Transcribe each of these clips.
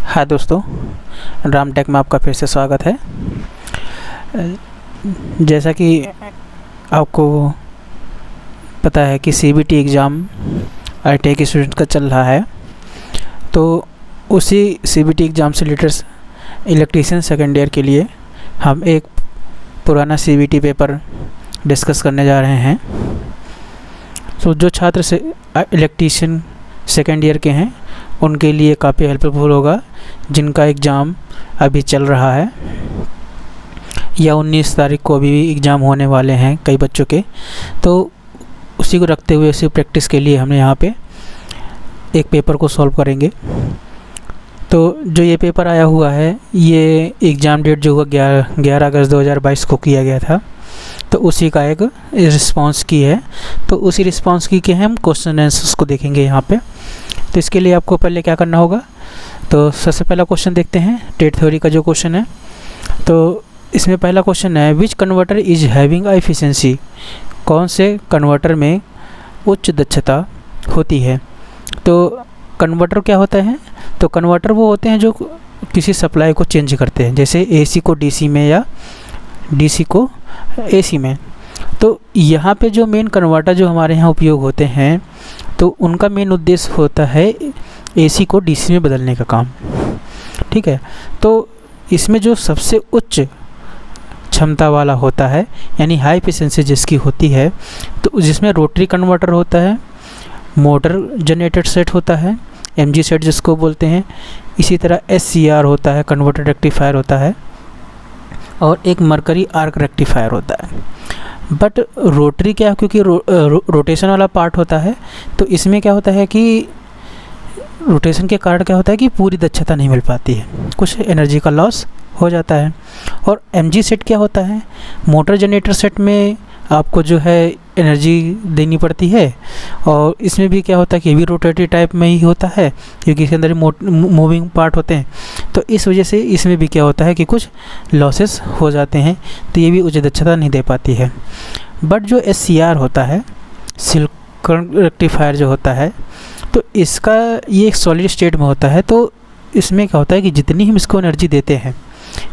हाय दोस्तों, राम टेक में आपका फिर से स्वागत है। जैसा कि आपको पता है कि सीबीटी एग्ज़ाम आईटीआई के स्टूडेंट का चल रहा है, तो उसी सीबीटी एग्ज़ाम से रिलेटेड इलेक्ट्रीशियन सेकेंड ईयर के लिए हम एक पुराना सीबीटी पेपर डिस्कस करने जा रहे हैं। तो जो छात्र से इलेक्ट्रीशियन सेकेंड ईयर के हैं उनके लिए काफ़ी हेल्पफुल होगा, जिनका एग्ज़ाम अभी चल रहा है या 19 तारीख को अभी एग्ज़ाम होने वाले हैं कई बच्चों के। तो उसी को रखते हुए उसी प्रैक्टिस के लिए हमने यहाँ पे एक पेपर को सॉल्व करेंगे। तो जो ये पेपर आया हुआ है, ये एग्ज़ाम डेट जो हुआ 11 अगस्त 2022 को किया गया था, तो उसी का एक रिस्पांस की है। तो उसी रिस्पांस की के हम क्वेश्चन आंसर्स को देखेंगे यहाँ पे। तो इसके लिए आपको पहले क्या करना होगा, तो सबसे पहला क्वेश्चन देखते हैं टेट थ्योरी का जो क्वेश्चन है। तो इसमें पहला क्वेश्चन है, विच कन्वर्टर इज हैविंग एफिशिएंसी, कौन से कन्वर्टर में उच्च दक्षता होती है। तो कन्वर्टर क्या होता है, तो कन्वर्टर वो होते हैं जो किसी सप्लाई को चेंज करते हैं, जैसे एसी को डीसी में या डीसी को एसी में। तो यहाँ पे जो मेन कन्वर्टर जो हमारे यहाँ उपयोग होते हैं, तो उनका मेन उद्देश्य होता है एसी को डीसी में बदलने का काम। ठीक है, तो इसमें जो सबसे उच्च क्षमता वाला होता है, यानी हाई एफिशिएंसी जिसकी होती है, तो जिसमें रोटरी कन्वर्टर होता है, मोटर जनरेटर सेट होता है, एमजी सेट जिसको बोलते हैं, इसी तरह एससीआर होता है, कन्वर्टर रेक्टिफायर होता है, और एक मरकरी आर्क रेक्टिफायर होता है। बट रोटरी क्या, क्योंकि रोटेशन वाला पार्ट होता है, तो इसमें क्या होता है कि रोटेशन के कारण क्या होता है कि पूरी दक्षता नहीं मिल पाती है, कुछ एनर्जी का लॉस हो जाता है। और एमजी सेट क्या होता है, मोटर जनरेटर सेट में आपको जो है एनर्जी देनी पड़ती है, और इसमें भी क्या होता है कि ये भी रोटेटरी टाइप में ही होता है, क्योंकि इसके अंदर मूविंग पार्ट होते हैं। तो इस वजह से इसमें भी क्या होता है कि कुछ लॉसेस हो जाते हैं, तो ये भी उच्च दक्षता नहीं दे पाती है। बट जो एससीआर होता है, सिलिकॉन रेक्टिफायर जो होता है, तो इसका ये एक सॉलिड स्टेट में होता है। तो इसमें क्या होता है कि जितनी हम इसको एनर्जी देते हैं,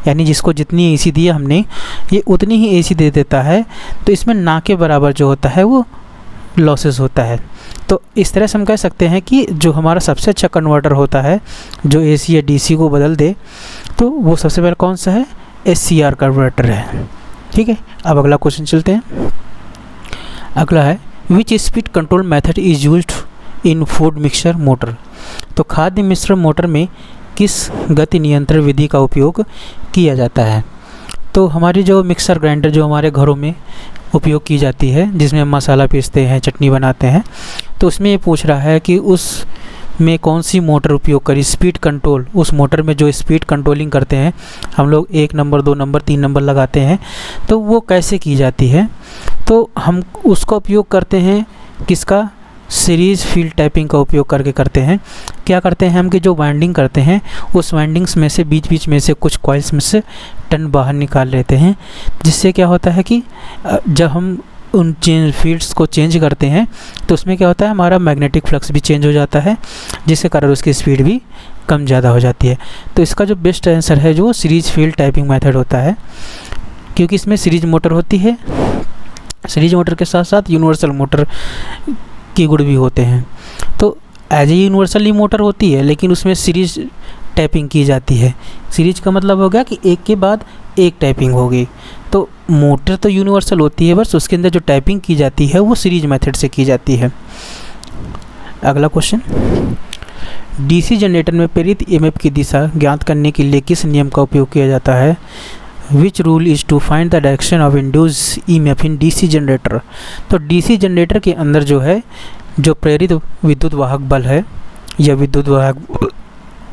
यानी जिसको जितनी एसी दी हमने, ये उतनी ही एसी दे देता है, तो इसमें ना के बराबर जो होता है वो लॉसेस होता है। तो इस तरह से हम कह सकते हैं कि जो हमारा सबसे अच्छा कन्वर्टर होता है जो एसी या डीसी को बदल दे, तो वो सबसे पहले कौन सा है, एससीआर कन्वर्टर है। ठीक है, अब अगला क्वेश्चन चलते हैं। अगला है, विच speed control method is used in food mixture motor. तो खाद्य मिश्रण मोटर में किस गति नियंत्रण विधि का उपयोग किया जाता है। तो हमारी जो मिक्सर ग्राइंडर जो हमारे घरों में उपयोग की जाती है, जिसमें हम मसाला पीसते हैं, चटनी बनाते हैं, तो उसमें ये पूछ रहा है कि उस में कौन सी मोटर उपयोग करी, स्पीड कंट्रोल। उस मोटर में जो स्पीड कंट्रोलिंग करते हैं हम लोग, 1 नंबर 2 नंबर 3 नंबर लगाते हैं, तो वो कैसे की जाती है। तो हम उसका उपयोग करते हैं किसका, सीरीज़ फील्ड टैपिंग का उपयोग करके करते हैं। क्या करते हैं हम कि जो वाइंडिंग करते हैं, उस वाइंडिंग्स में से बीच बीच में से कुछ कॉइल्स में से टर्न बाहर निकाल लेते हैं, जिससे क्या होता है कि जब हम उन फील्ड्स को चेंज करते हैं, तो उसमें क्या होता है, हमारा मैग्नेटिक फ्लक्स भी चेंज हो जाता है, जिसके कारण उसकी स्पीड भी कम ज़्यादा हो जाती है। तो इसका जो बेस्ट आंसर है जो सीरीज फील्ड टाइपिंग मेथड होता है, क्योंकि इसमें सीरीज मोटर होती है, सीरीज मोटर के साथ साथ यूनिवर्सल मोटर के गुण भी होते हैं। तो एज ए यूनिवर्सल मोटर होती है, लेकिन उसमें सीरीज टैपिंग की जाती है। सीरीज का मतलब हो गया कि एक के बाद एक टैपिंग होगी। तो मोटर तो यूनिवर्सल होती है, बस उसके अंदर जो टैपिंग की जाती है वो सीरीज मेथड से की जाती है। अगला क्वेश्चन, डीसी जनरेटर में प्रेरित ईएमएफ की दिशा ज्ञात करने के लिए किस नियम का उपयोग किया जाता है। Which rule is to find the direction of induce EMF in DC generator. तो डीसी जनरेटर के अंदर जो है, जो प्रेरित विद्युत वाहक बल है या विद्युत वाहक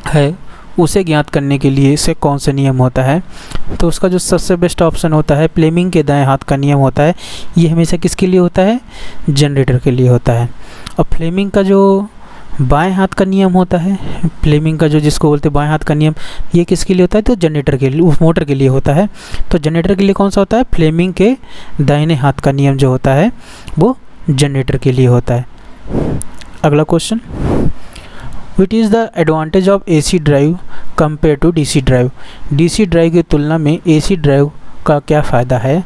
है, उसे ज्ञात करने के लिए इसे कौन सा नियम होता है। तो उसका जो सबसे बेस्ट ऑप्शन होता है, फ्लेमिंग के दाएं हाथ का नियम होता है। ये हमेशा किसके लिए होता है, जनरेटर के लिए होता है। और फ्लेमिंग का जो बाएं हाथ का नियम होता है, फ्लेमिंग का जो जिसको बोलते हैं बाएं हाथ का नियम, ये किसके लिए होता है, तो जनरेटर के लिए, उस मोटर के लिए होता है। तो जनरेटर के लिए कौन सा होता है, फ्लेमिंग के दाहिने हाथ का नियम जो होता है वो जनरेटर के लिए होता है। अगला question, which is the advantage of AC drive compare to DC drive. DC drive की तुलना में AC ड्राइव का क्या फ़ायदा है।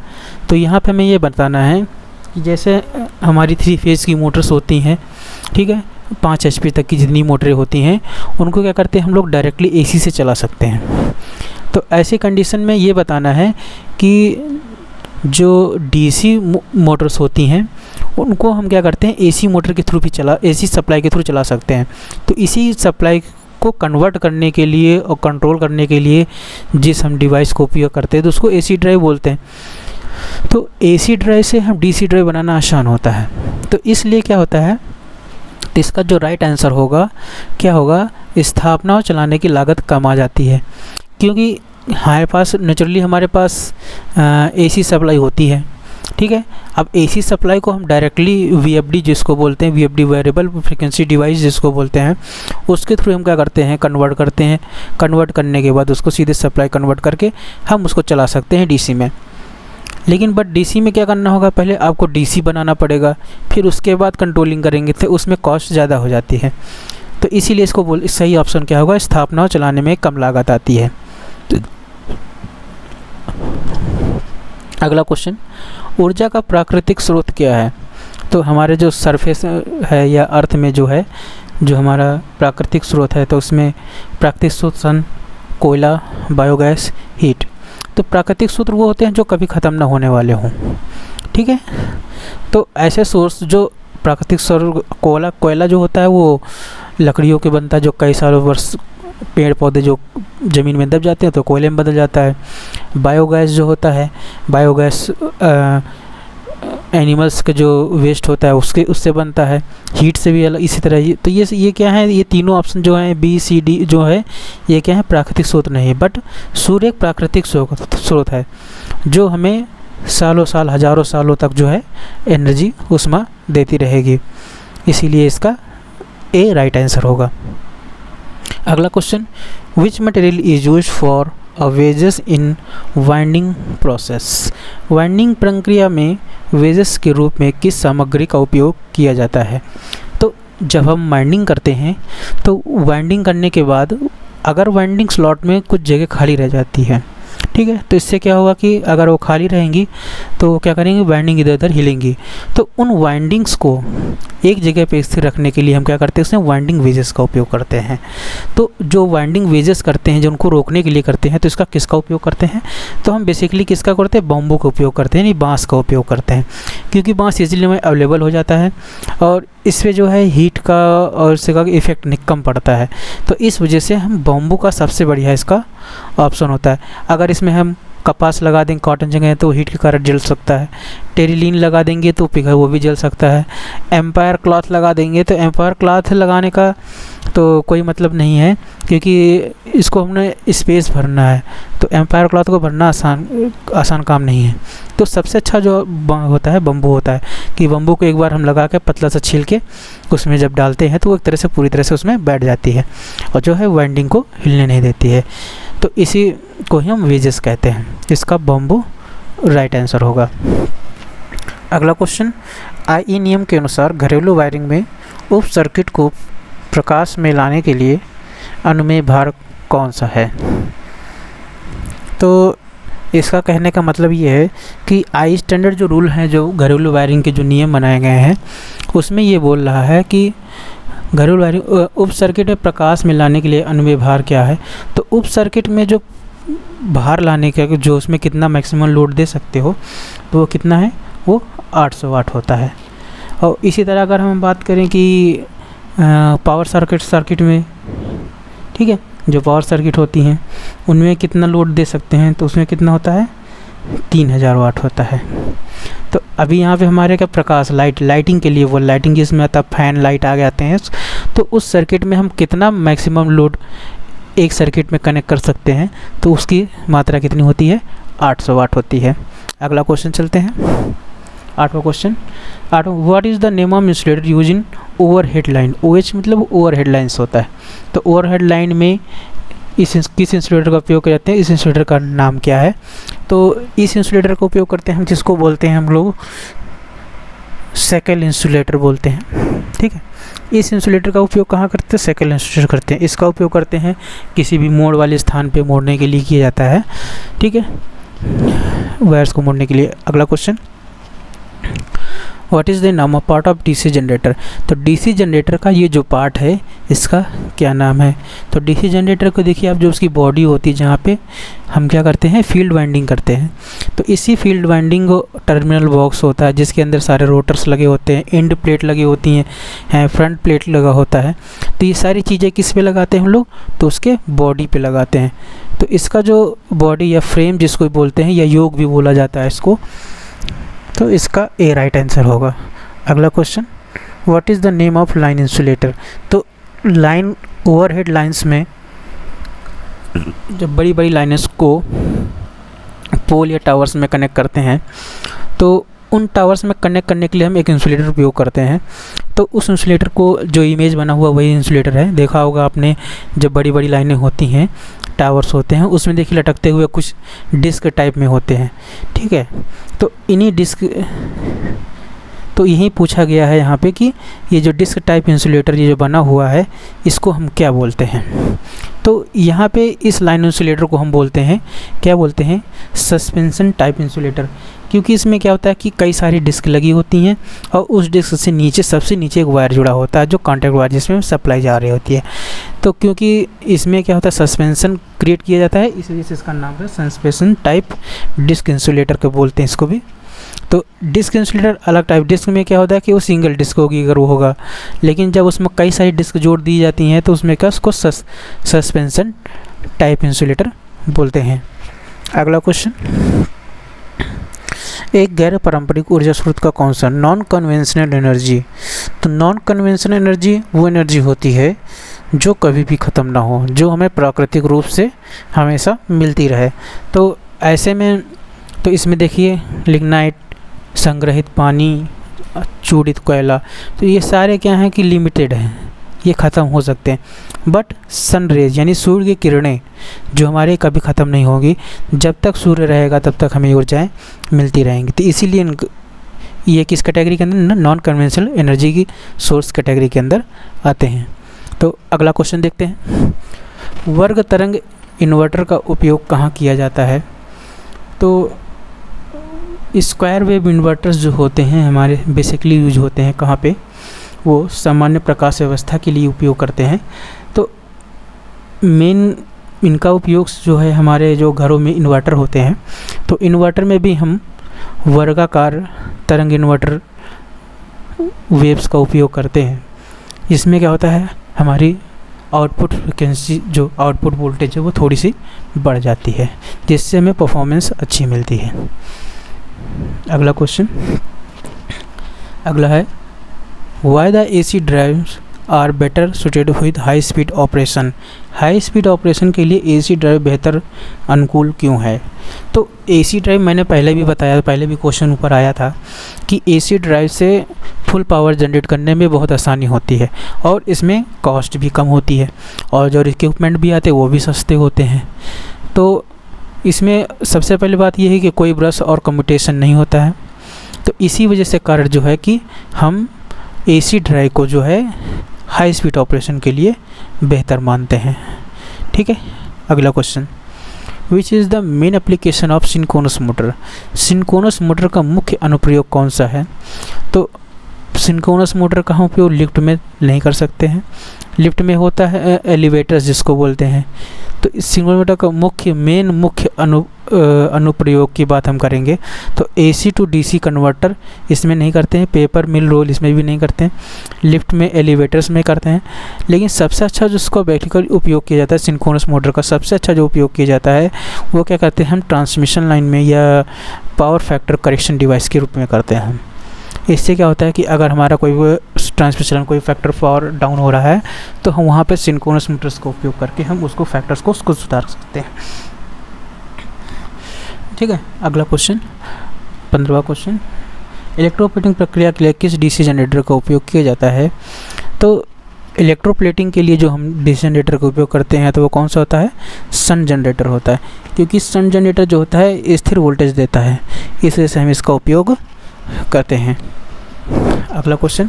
तो यहाँ पे हमें ये बताना है कि जैसे हमारी 3 फेज़ की मोटर्स होती हैं, ठीक है, 5 HP तक की जितनी मोटरें होती हैं उनको क्या करते हैं हम लोग डायरेक्टली AC से चला सकते हैं। तो ऐसी कंडीशन में ये बताना है कि जो DC मोटर्स होती हैं उनको हम क्या करते हैं AC मोटर के थ्रू भी AC सप्लाई के थ्रू चला सकते हैं। तो इसी सप्लाई को कन्वर्ट करने के लिए और कंट्रोल करने के लिए जिस हम डिवाइस को उपयोग करते हैं तो उसको AC ड्राइव बोलते हैं। तो AC ड्राइव से हम DC ड्राइव बनाना आसान होता है। तो इसलिए क्या होता है, तो इसका जो राइट आंसर होगा क्या होगा, स्थापना और चलाने की लागत कम आ जाती है, क्योंकि हमारे पास नेचुरली हमारे पास AC सप्लाई होती है, ठीक है। अब AC सप्लाई को हम डायरेक्टली VFD जिसको बोलते हैं, VFD वेरिएबल फ्रीक्वेंसी डिवाइस जिसको बोलते हैं, उसके थ्रू हम क्या करते हैं, कन्वर्ट करते हैं। कन्वर्ट करने के बाद उसको सीधे सप्लाई कन्वर्ट करके हम उसको चला सकते हैं DC में। लेकिन बट DC में क्या करना होगा, पहले आपको DC बनाना पड़ेगा, फिर उसके बाद कंट्रोलिंग करेंगे तो उसमें कॉस्ट ज़्यादा हो जाती है। तो इसीलिए इसको सही ऑप्शन क्या होगा, स्थापना और चलाने में कम लागत आती है। अगला क्वेश्चन, ऊर्जा का प्राकृतिक स्रोत क्या है। तो हमारे जो सरफेस है या अर्थ में जो है, जो हमारा प्राकृतिक स्रोत है, तो उसमें प्राकृतिक स्रोत सन, कोयला, बायोगैस, हीट। तो प्राकृतिक स्रोत वो होते हैं जो कभी ख़त्म ना होने वाले हों, ठीक है। तो ऐसे सोर्स जो प्राकृतिक स्रोत, कोयला जो होता है वो लकड़ियों के बनता है, जो कई सालों वर्ष पेड़ पौधे जो ज़मीन में दब जाते हैं तो कोयले में बदल जाता है। बायोगैस जो होता है, बायोगैस एनिमल्स का जो वेस्ट होता है उससे बनता है। हीट से भी अलग इसी तरह। तो ये क्या है, ये तीनों ऑप्शन जो हैं B C D जो है ये क्या है, प्राकृतिक स्रोत नहीं है। बट सूर्य एक प्राकृतिक स्रोत है जो हमें सालों साल, हज़ारों सालों तक जो है एनर्जी ऊष्मा देती रहेगी। इसीलिए इसका A राइट आंसर होगा। अगला question, which material is used for a wages in winding process. Winding प्रक्रिया में वेजेस के रूप में किस सामग्री का उपयोग किया जाता है। तो जब हम वाइंडिंग करते हैं तो वाइंडिंग करने के बाद अगर वाइंडिंग स्लॉट में कुछ जगह खाली रह जाती है, ठीक है, तो इससे क्या होगा कि अगर वो खाली रहेंगी तो वो क्या करेंगे, वाइंडिंग इधर उधर हिलेंगी। तो उन वाइंडिंग्स को एक जगह पे स्थिर रखने के लिए हम क्या करते हैं, उसमें वाइंडिंग वेजेस का उपयोग करते हैं। तो जो वाइंडिंग वेजेस करते हैं, जो उनको रोकने के लिए करते हैं, तो इसका किसका उपयोग करते हैं, तो हम बेसिकली किसका करते हैं, बम्बू का उपयोग करते हैं, यानी बाँस का उपयोग करते हैं। क्योंकि बाँस इजीली में अवेलेबल हो जाता है और इस पर जो है हीट का और इसका इफेक्ट कम पड़ता है। तो इस वजह से हम बम्बू का सबसे बढ़िया इसका ऑप्शन होता है। अगर इसमें हम कपास लगा देंगे, कॉटन जगह तो हीट के कारण जल सकता है। टेरिलीन लगा देंगे तो वो भी जल सकता है। एम्पायर क्लॉथ लगा देंगे तो एम्पायर क्लॉथ लगाने का तो कोई मतलब नहीं है, क्योंकि इसको हमने स्पेस भरना है। तो एम्पायर क्लॉथ को भरना आसान काम नहीं है। तो सबसे अच्छा जो होता है बम्बू होता है, कि बम्बू को एक बार हम लगा के पतला सा छील के उसमें जब डालते हैं तो वो एक तरह से पूरी तरह से उसमें बैठ जाती है और जो है वाइंडिंग को हिलने नहीं देती है। तो इसी को ही हम वेजेस कहते हैं। इसका बम्बू राइट आंसर होगा। अगला क्वेश्चन, IE नियम के अनुसार घरेलू वायरिंग में उप सर्किट को प्रकाश में लाने के लिए अनुमेय भार कौन सा है। तो इसका कहने का मतलब ये है कि आई स्टैंडर्ड जो रूल हैं, जो घरेलू वायरिंग के जो नियम बनाए गए हैं, उसमें ये बोल रहा है कि घरेलू वायरिंग उप सर्किट में प्रकाश में लाने के लिए अनुमेय भार क्या है। तो उप सर्किट में जो भार लाने का जो उसमें कितना मैक्सिमम लोड दे सकते हो तो वो कितना है, वो 800 वाट होता है। और इसी तरह अगर हम बात करें कि पावर सर्किट में, ठीक है, जो पावर सर्किट होती हैं उनमें कितना लोड दे सकते हैं, तो उसमें कितना होता है, 3000 वाट होता है। तो अभी यहाँ पे हमारे क्या प्रकाश लाइटिंग के लिए, वो लाइटिंग जिसमें आता है फैन लाइट आ जाते हैं, तो उस सर्किट में हम कितना मैक्सिमम लोड एक सर्किट में कनेक्ट कर सकते हैं, तो उसकी मात्रा कितनी होती है, 800 वाट होती है। अगला क्वेश्चन चलते हैं, 8वां question. What is the name of insulator use in overhead line. OH मतलब ओवर हेड लाइन्स होता है। तो ओवर हेड लाइन में किस इंसुलेटर का उपयोग करते हैं, इस इंसुलेटर का नाम क्या है। तो इस इंसुलेटर का उपयोग करते हैं हम, जिसको बोलते हैं हम लोग सेकल इंसुलेटर बोलते हैं। ठीक है, इस इंसुलेटर का उपयोग कहाँ करते हैं? सेकल इंसुलेटर करते हैं। इसका उपयोग करते हैं किसी भी मोड़ वाले स्थान पे मोड़ने के लिए किया जाता है। ठीक है, वायर्स को मोड़ने के लिए। अगला क्वेश्चन, व्हाट इज़ द नाम of part of DC generator? तो डीसी जनरेटर का ये जो पार्ट है इसका क्या नाम है? तो डीसी जनरेटर को देखिए आप, जो उसकी बॉडी होती है जहाँ पे हम क्या करते हैं, फील्ड वाइंडिंग करते हैं। तो इसी फील्ड वाइंडिंग टर्मिनल बॉक्स होता है जिसके अंदर सारे रोटर्स लगे होते हैं, एंड प्लेट लगी होती हैं, फ्रंट प्लेट लगा होता है। तो ये सारी चीज़ें किस पे लगाते हैं हम लोग? तो उसके बॉडी पे लगाते हैं। तो इसका जो बॉडी या फ्रेम जिसको बोलते हैं, या योग भी बोला जाता है इसको, तो इसका ए राइट आंसर होगा। अगला question, what is the name of line insulator? तो लाइन, ओवरहेड लाइंस में जब बड़ी बड़ी लाइन्स को पोल या टावर्स में कनेक्ट करते हैं तो उन टावर्स में कनेक्ट करने के लिए हम एक इंसुलेटर उपयोग करते हैं। तो उस इंसुलेटर को, जो इमेज बना हुआ वही इंसुलेटर है। देखा होगा आपने, जब बड़ी बड़ी लाइनें होती हैं, टावर्स होते हैं, उसमें देखिए लटकते हुए कुछ डिस्क टाइप में होते हैं। ठीक है, तो इन्हीं डिस्क, तो यही पूछा गया है यहाँ पे कि ये जो डिस्क टाइप इंसुलेटर ये जो बना हुआ है इसको हम क्या बोलते हैं? तो यहाँ पे इस लाइन इंसुलेटर को हम बोलते हैं, क्या बोलते हैं? Suspension type insulator. क्योंकि इसमें क्या होता है कि कई सारी डिस्क लगी होती हैं और उस डिस्क से नीचे, सबसे नीचे एक वायर जुड़ा होता है जो कॉन्टैक्ट वायर, जिसमें सप्लाई जा रही होती है। तो क्योंकि इसमें क्या होता है, सस्पेंशन क्रिएट किया जाता है, इस वजह से इसका नाम है सस्पेंशन टाइप डिस्क इंसुलेटर को बोलते हैं इसको भी। तो डिस्क इंसुलेटर अलग टाइप, डिस्क में क्या होता है कि वो सिंगल डिस्क होगी अगर वो होगा, लेकिन जब उसमें कई सारी डिस्क जोड़ दी जाती हैं तो उसमें क्या, उसको सस्पेंशन टाइप इंसुलेटर बोलते हैं। अगला क्वेश्चन, एक गैर पारंपरिक ऊर्जा स्रोत का कौन सा? Non conventional energy. तो नॉन कन्वेंशनल एनर्जी वो एनर्जी होती है जो कभी भी ख़त्म ना हो, जो हमें प्राकृतिक रूप से हमेशा मिलती रहे। तो ऐसे में, तो इसमें देखिए लिग्नाइट, संग्रहित पानी, चूड़ित कोयला, तो ये सारे क्या हैं कि लिमिटेड हैं, ये ख़त्म हो सकते हैं। बट सन रेज यानी सूर्य की किरणें जो हमारे कभी ख़त्म नहीं होगी, जब तक सूर्य रहेगा तब तक हमें ऊर्जाएं मिलती रहेंगी। तो इसीलिए ये किस कैटेगरी के अंदर, नॉन कन्वेंशनल एनर्जी की सोर्स कैटेगरी के अंदर आते हैं। तो अगला क्वेश्चन देखते हैं, वर्ग तरंग इन्वर्टर का उपयोग कहाँ किया जाता है? तो स्क्वायर वेव इन्वर्टर्स जो होते हैं हमारे बेसिकली यूज होते हैं कहाँ पे? वो सामान्य प्रकाश व्यवस्था के लिए उपयोग करते हैं। तो मेन इनका उपयोग जो है, हमारे जो घरों में इन्वर्टर होते हैं, तो इन्वर्टर में भी हम वर्गाकार तरंग इन्वर्टर वेव्स का उपयोग करते हैं। इसमें क्या होता है, हमारी आउटपुट फ्रिक्वेंसी, जो आउटपुट वोल्टेज है वो थोड़ी सी बढ़ जाती है, जिससे हमें परफॉर्मेंस अच्छी मिलती है। अगला क्वेश्चन, अगला है, why the AC drives are better suited with high speed operation? High speed operation के लिए AC ड्राइव बेहतर अनुकूल क्यों है? तो AC ड्राइव मैंने पहले भी बताया, पहले भी क्वेश्चन ऊपर आया था कि AC ड्राइव से फुल पावर जनरेट करने में बहुत आसानी होती है और इसमें कॉस्ट भी कम होती है, और जो इक्विपमेंट भी आते हैं वो भी सस्ते होते हैं। तो इसमें सबसे पहली बात यह है कि कोई ब्रश और कम्यूटेशन नहीं होता है। तो इसी वजह से कारण जो है कि हम AC ड्राइव को जो है हाई स्पीड ऑपरेशन के लिए बेहतर मानते हैं। ठीक है, अगला question, which is the main application of synchronous motor? Synchronous motor का मुख्य अनुप्रयोग कौन सा है? तो सिंक्रोनस मोटर का हम उपयोग लिफ्ट में नहीं कर सकते हैं, लिफ्ट में होता है एलिवेटर्स जिसको बोलते हैं। तो इस सिंक्रोनस मोटर का मुख्य अनुप्रयोग की बात हम करेंगे तो AC टू DC कन्वर्टर इसमें नहीं करते हैं, पेपर मिल रोल इसमें भी नहीं करते हैं, लिफ्ट में एलिवेटर्स में करते हैं। लेकिन सबसे अच्छा जिसको प्रैक्टिकल उपयोग किया जाता है सिंक्रोनस मोटर का, सबसे अच्छा जो उपयोग किया जाता है वो क्या करते हैं, हम ट्रांसमिशन लाइन में या पावर फैक्टर करेक्शन डिवाइस के रूप में करते हैं हम। इससे क्या होता है कि अगर हमारा कोई ट्रांसमिशन कोई फैक्टर पावर डाउन हो रहा है तो हम वहाँ पे सिंक्रोनस मोटर्स का उपयोग करके हम उसको फैक्टर्स को सुधार सकते हैं। ठीक है, अगला क्वेश्चन 15वां क्वेश्चन, इलेक्ट्रोप्लेटिंग प्रक्रिया के लिए किस DC जनरेटर का उपयोग किया जाता है? तो इलेक्ट्रोप्लेटिंग के लिए जो हम DC जनरेटर का उपयोग करते हैं तो वो कौन सा होता है, सन जनरेटर होता है, क्योंकि सन जनरेटर जो होता है स्थिर वोल्टेज देता है, इस वजह से हम इसका उपयोग करते हैं। अगला question,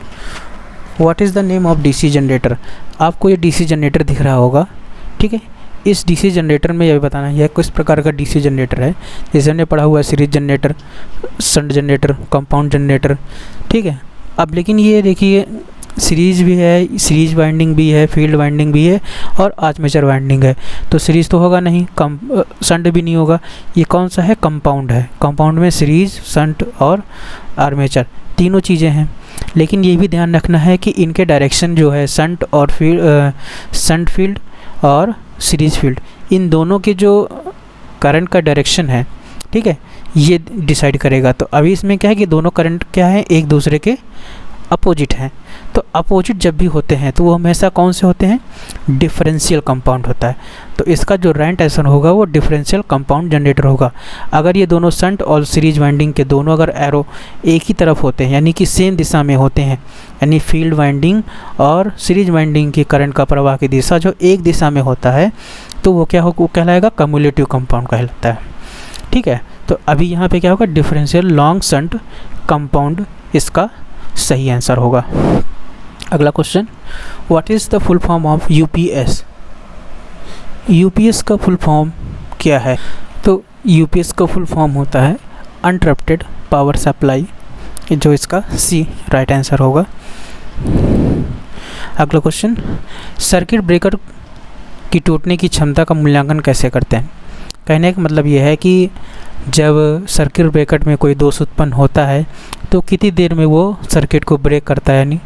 what is the name of DC generator. आपको ये डीसी जनरेटर दिख रहा होगा, ठीक है। इस डीसी जनरेटर में यह बताना है यह किस प्रकार का डीसी जनरेटर है। जैसे हमने पढ़ा हुआ है series generator, shunt generator, compound generator, ठीक है। अब लेकिन ये देखिए सीरीज भी है, सीरीज वाइंडिंग भी है, फील्ड वाइंडिंग भी है और आर्मेचर वाइंडिंग है। तो सीरीज तो होगा नहीं, शंट भी नहीं होगा। ये कौन सा है, कंपाउंड है। कंपाउंड में सीरीज, शंट और आर्मेचर तीनों चीज़ें हैं। लेकिन ये भी ध्यान रखना है कि इनके डायरेक्शन जो है शंट और शंट फील्ड और सीरीज फील्ड, इन दोनों के जो करंट का डायरेक्शन है, ठीक है, ये डिसाइड करेगा। तो अभी इसमें क्या है कि दोनों करंट क्या है, एक दूसरे के अपोजिट हैं। तो अपोजिट जब भी होते हैं तो वो हमेशा कौन से होते हैं, डिफरेंशियल कंपाउंड होता है। तो इसका जो राइट आंसर होगा वो डिफरेंशियल कंपाउंड जनरेटर होगा। अगर ये दोनों शंट और सीरीज वाइंडिंग के दोनों अगर एरो एक ही तरफ होते हैं, यानी कि सेम दिशा में होते हैं, यानी फील्ड वाइंडिंग और सीरीज वाइंडिंग की करंट का प्रवाह की दिशा जो एक दिशा में होता है, तो वो क्या हो, वो कहलाएगा कम्युलेटिव कंपाउंड कहलाता है, ठीक है। तो अभी यहाँ पे क्या होगा, डिफरेंशियल लॉन्ग शंट कंपाउंड इसका सही आंसर होगा। अगला question, what is the full form of UPS. UPS का फुल फॉर्म क्या है। तो यूपीएस का फुल फॉर्म होता है अनइंटरप्टेड पावर सप्लाई, जो इसका सी राइट आंसर होगा। अगला क्वेश्चन, सर्किट ब्रेकर की टूटने की क्षमता का मूल्यांकन कैसे करते हैं। कहने का मतलब ये है कि जब सर्किट ब्रेकर में कोई दोष उत्पन्न होता है तो कितनी देर में वो सर्किट को ब्रेक करता है, यानी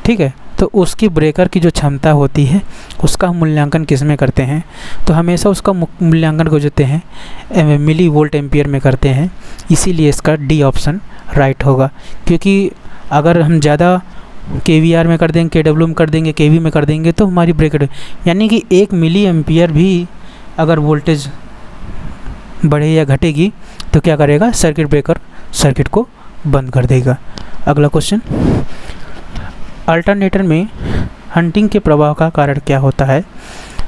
ठीक है। तो उसकी ब्रेकर की जो क्षमता होती है उसका हम मूल्यांकन किस में करते हैं, तो हमेशा उसका मूल्यांकन को जोते हैं मिली वोल्ट एम्पियर में करते हैं। इसीलिए इसका डी ऑप्शन राइट होगा, क्योंकि अगर हम ज़्यादा केवीआर में कर देंगे, केडब्ल्यू में कर देंगे, केवी में कर देंगे तो हमारी ब्रेकर, यानी कि 1 मिली एम्पियर भी अगर वोल्टेज बढ़े या घटेगी तो क्या करेगा, सर्किट ब्रेकर सर्किट को बंद कर देगा। अगला क्वेश्चन, अल्टरनेटर में हंटिंग के प्रभाव का कारण क्या होता है।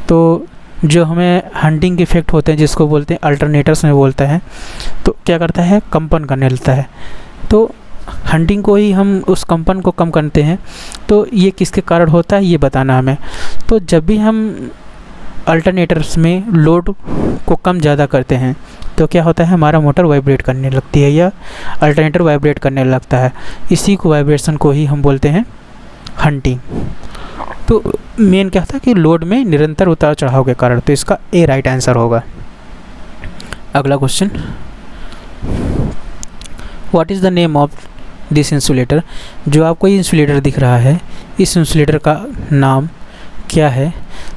तो जो हमें हंटिंग के इफेक्ट होते हैं जिसको बोलते हैं अल्टरनेटर्स में बोलता है, तो क्या करता है, कंपन करने लगता है। तो हंटिंग को ही हम उस कंपन को कम करते हैं। तो ये किसके कारण होता है ये बताना हमें। तो जब भी हम अल्टरनेटर्स में लोड को कम ज़्यादा करते हैं तो क्या होता है, हमारा मोटर वाइब्रेट करने लगती है या अल्टरनेटर वाइब्रेट करने लगता है। इसी को वाइब्रेशन को ही हम बोलते हैं हंटिंग। तो मेन क्या होता है कि लोड में निरंतर उतार चढ़ाव के कारण, तो इसका ए राइट आंसर होगा। अगला question, what is the name of this insulator. जो आपको ये इंसुलेटर दिख रहा है, इस इंसुलेटर का नाम क्या है।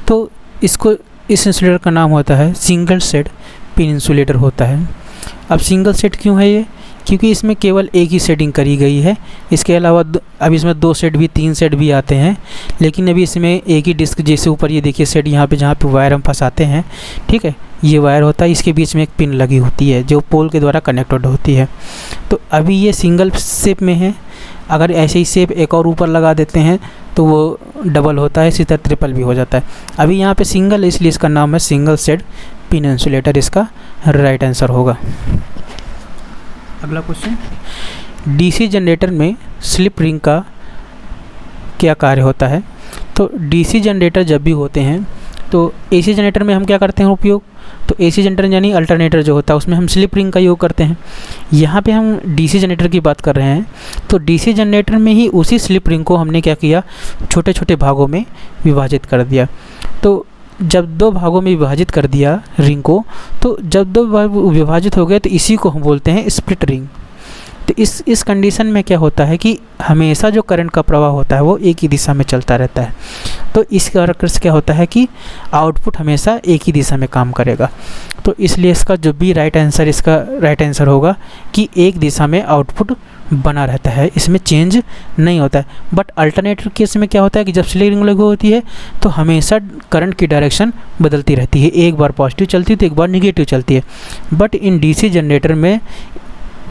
तो इस इंसुलेटर का नाम होता है सिंगल सेट पिन इंसुलेटर होता है। अब सिंगल सेट क्यों है ये, क्योंकि इसमें केवल एक ही सेटिंग करी गई है। इसके अलावा अब इसमें 2 सेट भी 3 सेट भी आते हैं, लेकिन अभी इसमें एक ही डिस्क, जैसे ऊपर ये देखिए सेट यहाँ पे जहाँ पे वायर हम फंसाते हैं, ठीक है, ये वायर होता है, इसके बीच में एक पिन लगी होती है जो पोल के द्वारा कनेक्टेड होती है। तो अभी ये सिंगल शेप में है, अगर ऐसे ही शेप एक और ऊपर लगा देते हैं तो वो डबल होता है, इसी तरह ट्रिपल भी हो जाता है। अभी यहाँ पे सिंगल है इसलिए इसका नाम है सिंगल सेट पिन इंसुलेटर, इसका राइट आंसर होगा। अगला क्वेश्चन, डीसी जनरेटर में स्लिप रिंग का क्या कार्य होता है। तो डीसी जनरेटर जब भी होते हैं तो एसी जनरेटर में हम क्या करते हैं उपयोग, तो एसी जनरेटर यानी अल्टरनेटर जो होता है उसमें हम स्लिप रिंग का योग करते हैं। यहाँ पे हम डीसी जनरेटर की बात कर रहे हैं, तो डीसी जनरेटर में ही उसी स्लिप रिंग को हमने क्या किया, छोटे छोटे भागों में विभाजित कर दिया। तो जब 2 भागों में विभाजित कर दिया रिंग को, तो जब 2 भाग विभाजित हो गए तो इसी को हम बोलते हैं स्प्लिट रिंग। तो इस कंडीशन में क्या होता है कि हमेशा जो करंट का प्रवाह होता है वो एक ही दिशा में चलता रहता है। तो इस कारण से क्या होता है कि आउटपुट हमेशा एक ही दिशा में काम करेगा। तो इसलिए इसका जो भी राइट आंसर होगा कि एक दिशा में आउटपुट बना रहता है, इसमें चेंज नहीं होता है। बट अल्टरनेटर केस में क्या होता है कि जब स्लिप रिंग लगी होती है तो हमेशा करंट की डायरेक्शन बदलती रहती है, एक बार पॉजिटिव चलती है तो एक बार निगेटिव चलती है। बट इन डीसी जनरेटर में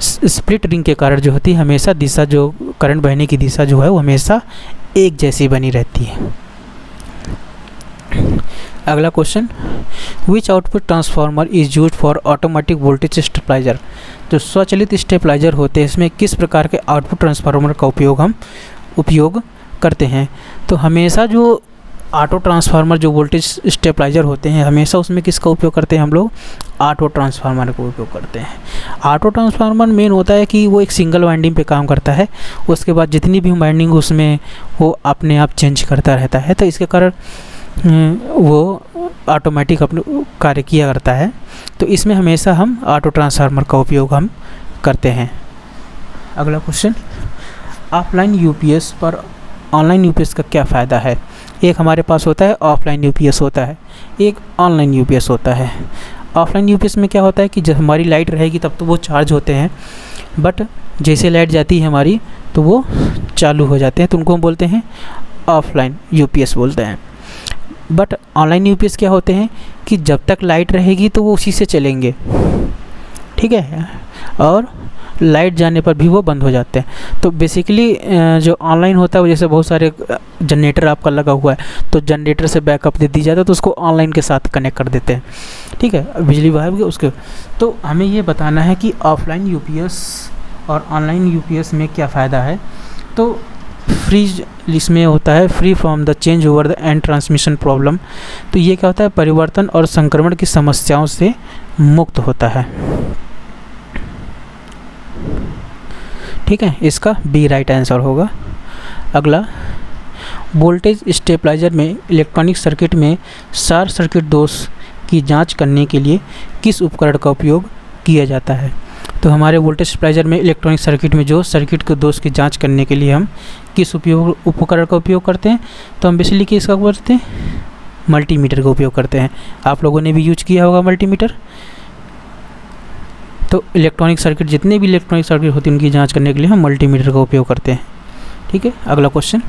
स्प्लिट रिंग के कारण जो होती है हमेशा दिशा, जो करंट बहने की दिशा जो है वो हमेशा एक जैसी बनी रहती है। अगला question, which output transformer is use for automatic voltage stabiliser. जो स्वचालित स्टेबलाइजर होते हैं इसमें किस प्रकार के आउटपुट ट्रांसफार्मर का उपयोग करते हैं। तो हमेशा जो ऑटो ट्रांसफार्मर जो वोल्टेज स्टेबलाइजर होते हैं हमेशा उसमें किसका उपयोग करते हैं हम लोग, ऑटो ट्रांसफार्मर का उपयोग करते हैं। ऑटो ट्रांसफार्मर मेन होता है कि वो एक सिंगल वाइंडिंग पे काम करता है, उसके बाद जितनी भी वाइंडिंग उसमें वो अपने आप चेंज करता रहता है, तो इसके कारण वो ऑटोमेटिक अपने कार्य किया करता है। तो इसमें हमेशा हम ऑटो ट्रांसफार्मर का उपयोग हम करते हैं। अगला क्वेश्चन, ऑफलाइन यूपीएस पर ऑनलाइन यूपीएस का क्या फ़ायदा है। एक हमारे पास होता है ऑफलाइन यूपीएस होता है, एक ऑनलाइन यूपीएस होता है। ऑफलाइन यूपीएस में क्या होता है कि जब हमारी लाइट रहेगी तब तो वो चार्ज होते हैं, बट जैसे लाइट जाती है हमारी तो वो चालू हो जाते हैं, तो उनको हम बोलते हैं ऑफलाइन यूपीएस बोलते हैं। बट ऑनलाइन यूपीएस क्या होते हैं कि जब तक लाइट रहेगी तो वो उसी से चलेंगे, ठीक है, और लाइट जाने पर भी वो बंद हो जाते हैं। तो बेसिकली जो ऑनलाइन होता है वो जैसे बहुत सारे जनरेटर आपका लगा हुआ है तो जनरेटर से बैकअप दे दी जाता है, तो उसको ऑनलाइन के साथ कनेक्ट कर देते हैं, ठीक है, बिजली विभाग उसके। तो हमें ये बताना है कि ऑफलाइन यूपीएस और ऑनलाइन यूपीएस में क्या फ़ायदा है। तो फ्रीज इसमें होता है free from the change over the end transmission problem. तो ये क्या होता है, परिवर्तन और संक्रमण की समस्याओं से मुक्त होता है, ठीक है, इसका बी राइट आंसर होगा। अगला, वोल्टेज स्टेबलाइजर में इलेक्ट्रॉनिक सर्किट में शॉर्ट सर्किट दोष की जांच करने के लिए किस उपकरण का उपयोग किया जाता है। तो हमारे वोल्टेज स्टेबलाइजर में इलेक्ट्रॉनिक सर्किट में जो सर्किट के दोष की जांच करने के लिए हम किस उपकरण का उपयोग करते हैं, तो हम बेसिकली किसका उपयोग करते हैं, मल्टीमीटर का उपयोग करते हैं। आप लोगों ने भी यूज किया होगा मल्टीमीटर। तो इलेक्ट्रॉनिक सर्किट जितने भी इलेक्ट्रॉनिक सर्किट होती हैं उनकी जांच करने के लिए हम मल्टीमीटर का उपयोग करते हैं, ठीक है। अगला क्वेश्चन,